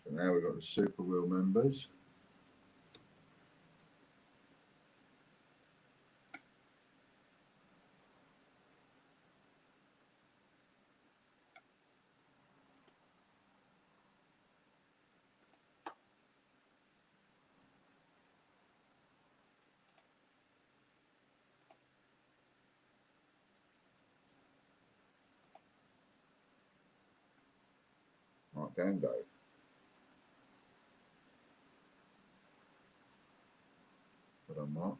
So now we've got the Super Wheel members. Mark Dando. Well done, Mark.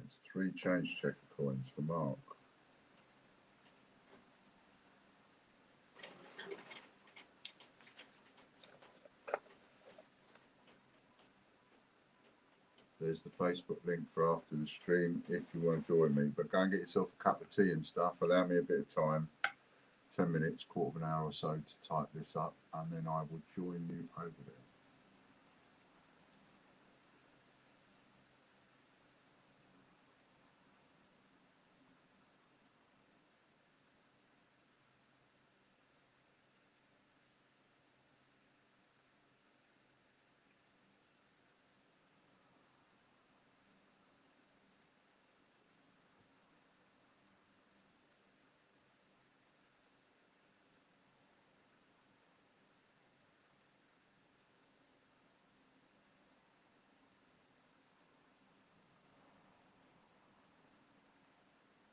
It's 3 change checker coins for Mark. There's the Facebook link for after the stream if you want to join me. But go and get yourself a cup of tea and stuff. Allow me a bit of time, 10 minutes, quarter of an hour or so to type this up, and then I will join you over there.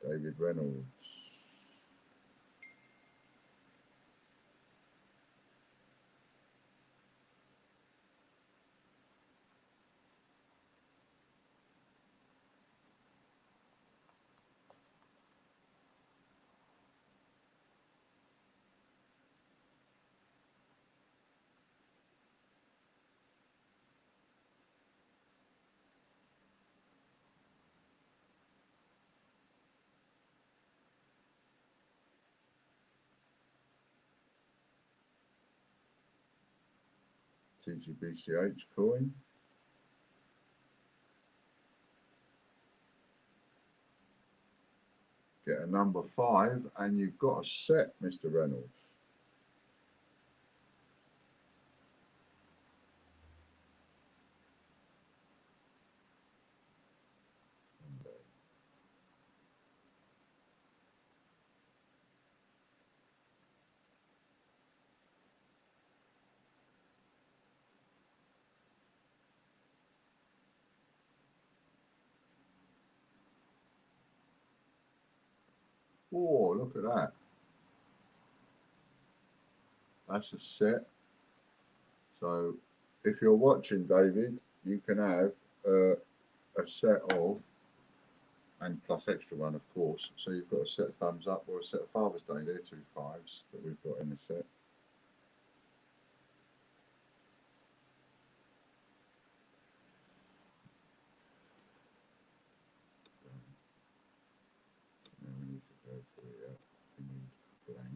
David Reynolds. TGBCH coin. Get a number 5 and you've got a set, Mr. Reynolds. Oh, look at that. That's a set. So if you're watching, David, you can have a set of, and plus extra one, of course. So you've got a set of thumbs up or a set of Father's Day. They're 2 5s that we've got in the set. Now we need to go for here. We need blank.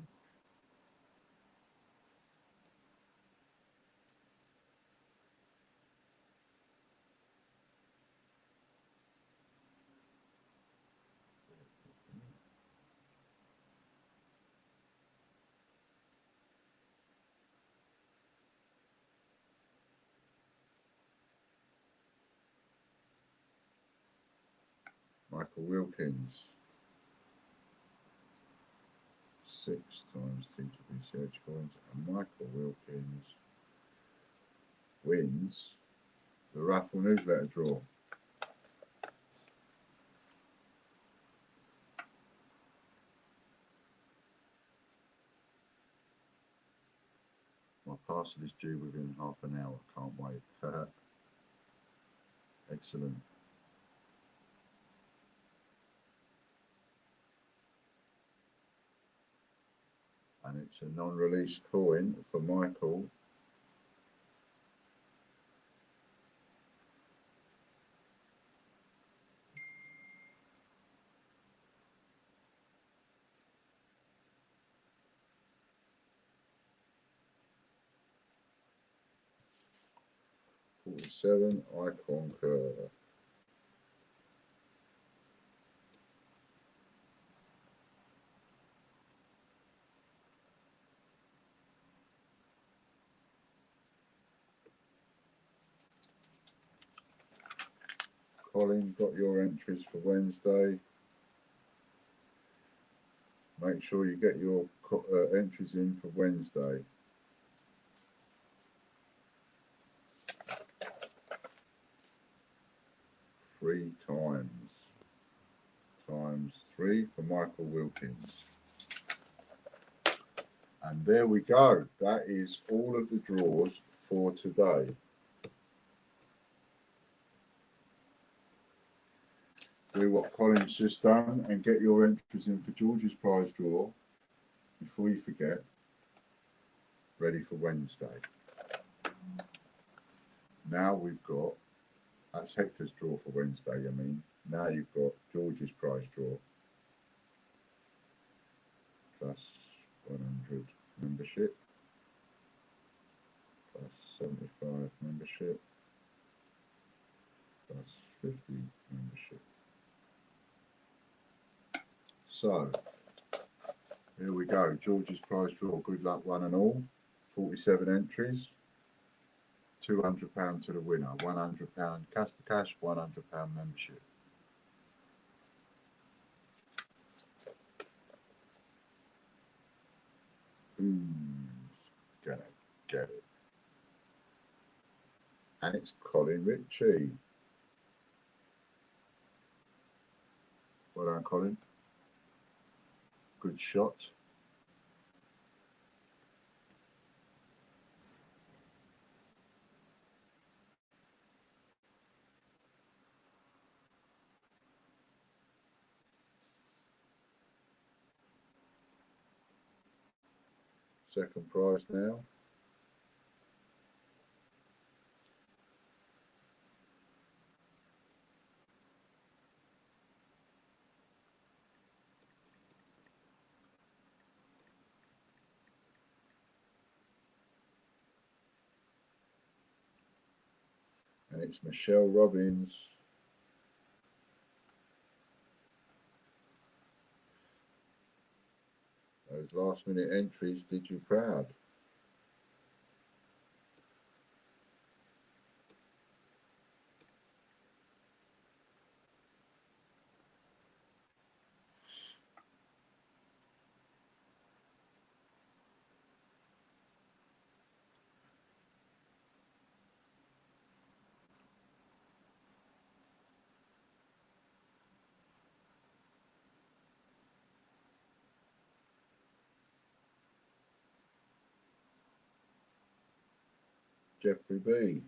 Michael Wilkins. 6 times TGBCH coins, and Michael Wilkins wins the raffle newsletter draw. My parcel is due within half an hour. Can't wait. Excellent. And it's a non-release coin for Michael. Seven, I concur. Colin, got your entries for Wednesday. Make sure you get your entries in for Wednesday. Three times 3 for Michael Wilkins. And there we go. That is all of the draws for today. Do what Colin's just done and get your entries in for George's prize draw before you forget. Ready for Wednesday. Now we've got, that's Hector's draw for Wednesday, I mean. Now you've got George's prize draw. Plus 100 membership. Plus 75 membership. Plus 50 membership. So, here we go. George's prize draw. Good luck, one and all. 47 entries. £200 to the winner. £100 Casper Cash, £100 membership. Who's gonna get it? And it's Colin Ritchie. Well done, Colin. Good shot. Second prize now. And it's Michelle Robbins. Those last minute entries did you proud. Jeffrey B.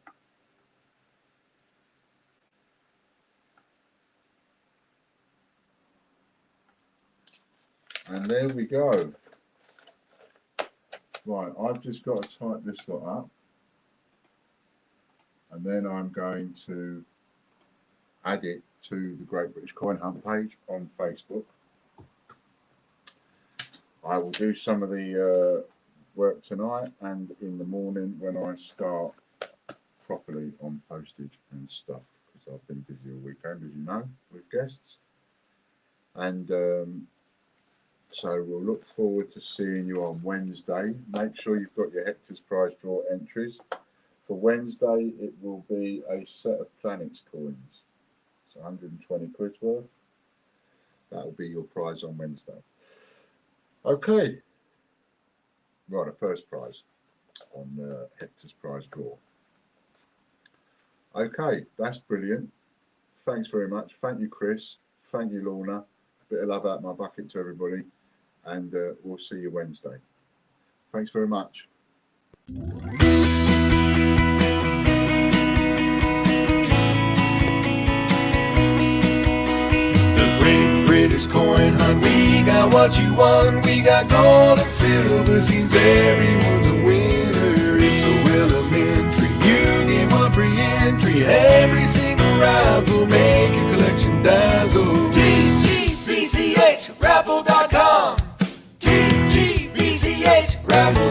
And there we go. Right, I've just got to type this lot up. And then I'm going to add it to the Great British Coin Hunt page on Facebook. I will do some of the work tonight and in the morning when I start properly on postage and stuff, because I've been busy all weekend, as you know, with guests. And so we'll look forward to seeing you on Wednesday. Make sure you've got your Hector's prize draw entries. For Wednesday, it will be a set of Planets coins. It's 120 quid's worth. That will be your prize on Wednesday. Okay. Right, the first prize on Hector's prize draw. Okay, that's brilliant. Thanks very much. Thank you, Chris. Thank you, Lorna. Bit of love out my bucket to everybody. And we'll see you Wednesday. Thanks very much. The Great British Coin Hunt, we got what you want. We got gold and silver, seems everyone's a winner. It's so elementary, you get one free entry. Every single raffle will make your collection dazzle. TGBCHraffle.com, TGBCHraffle.com.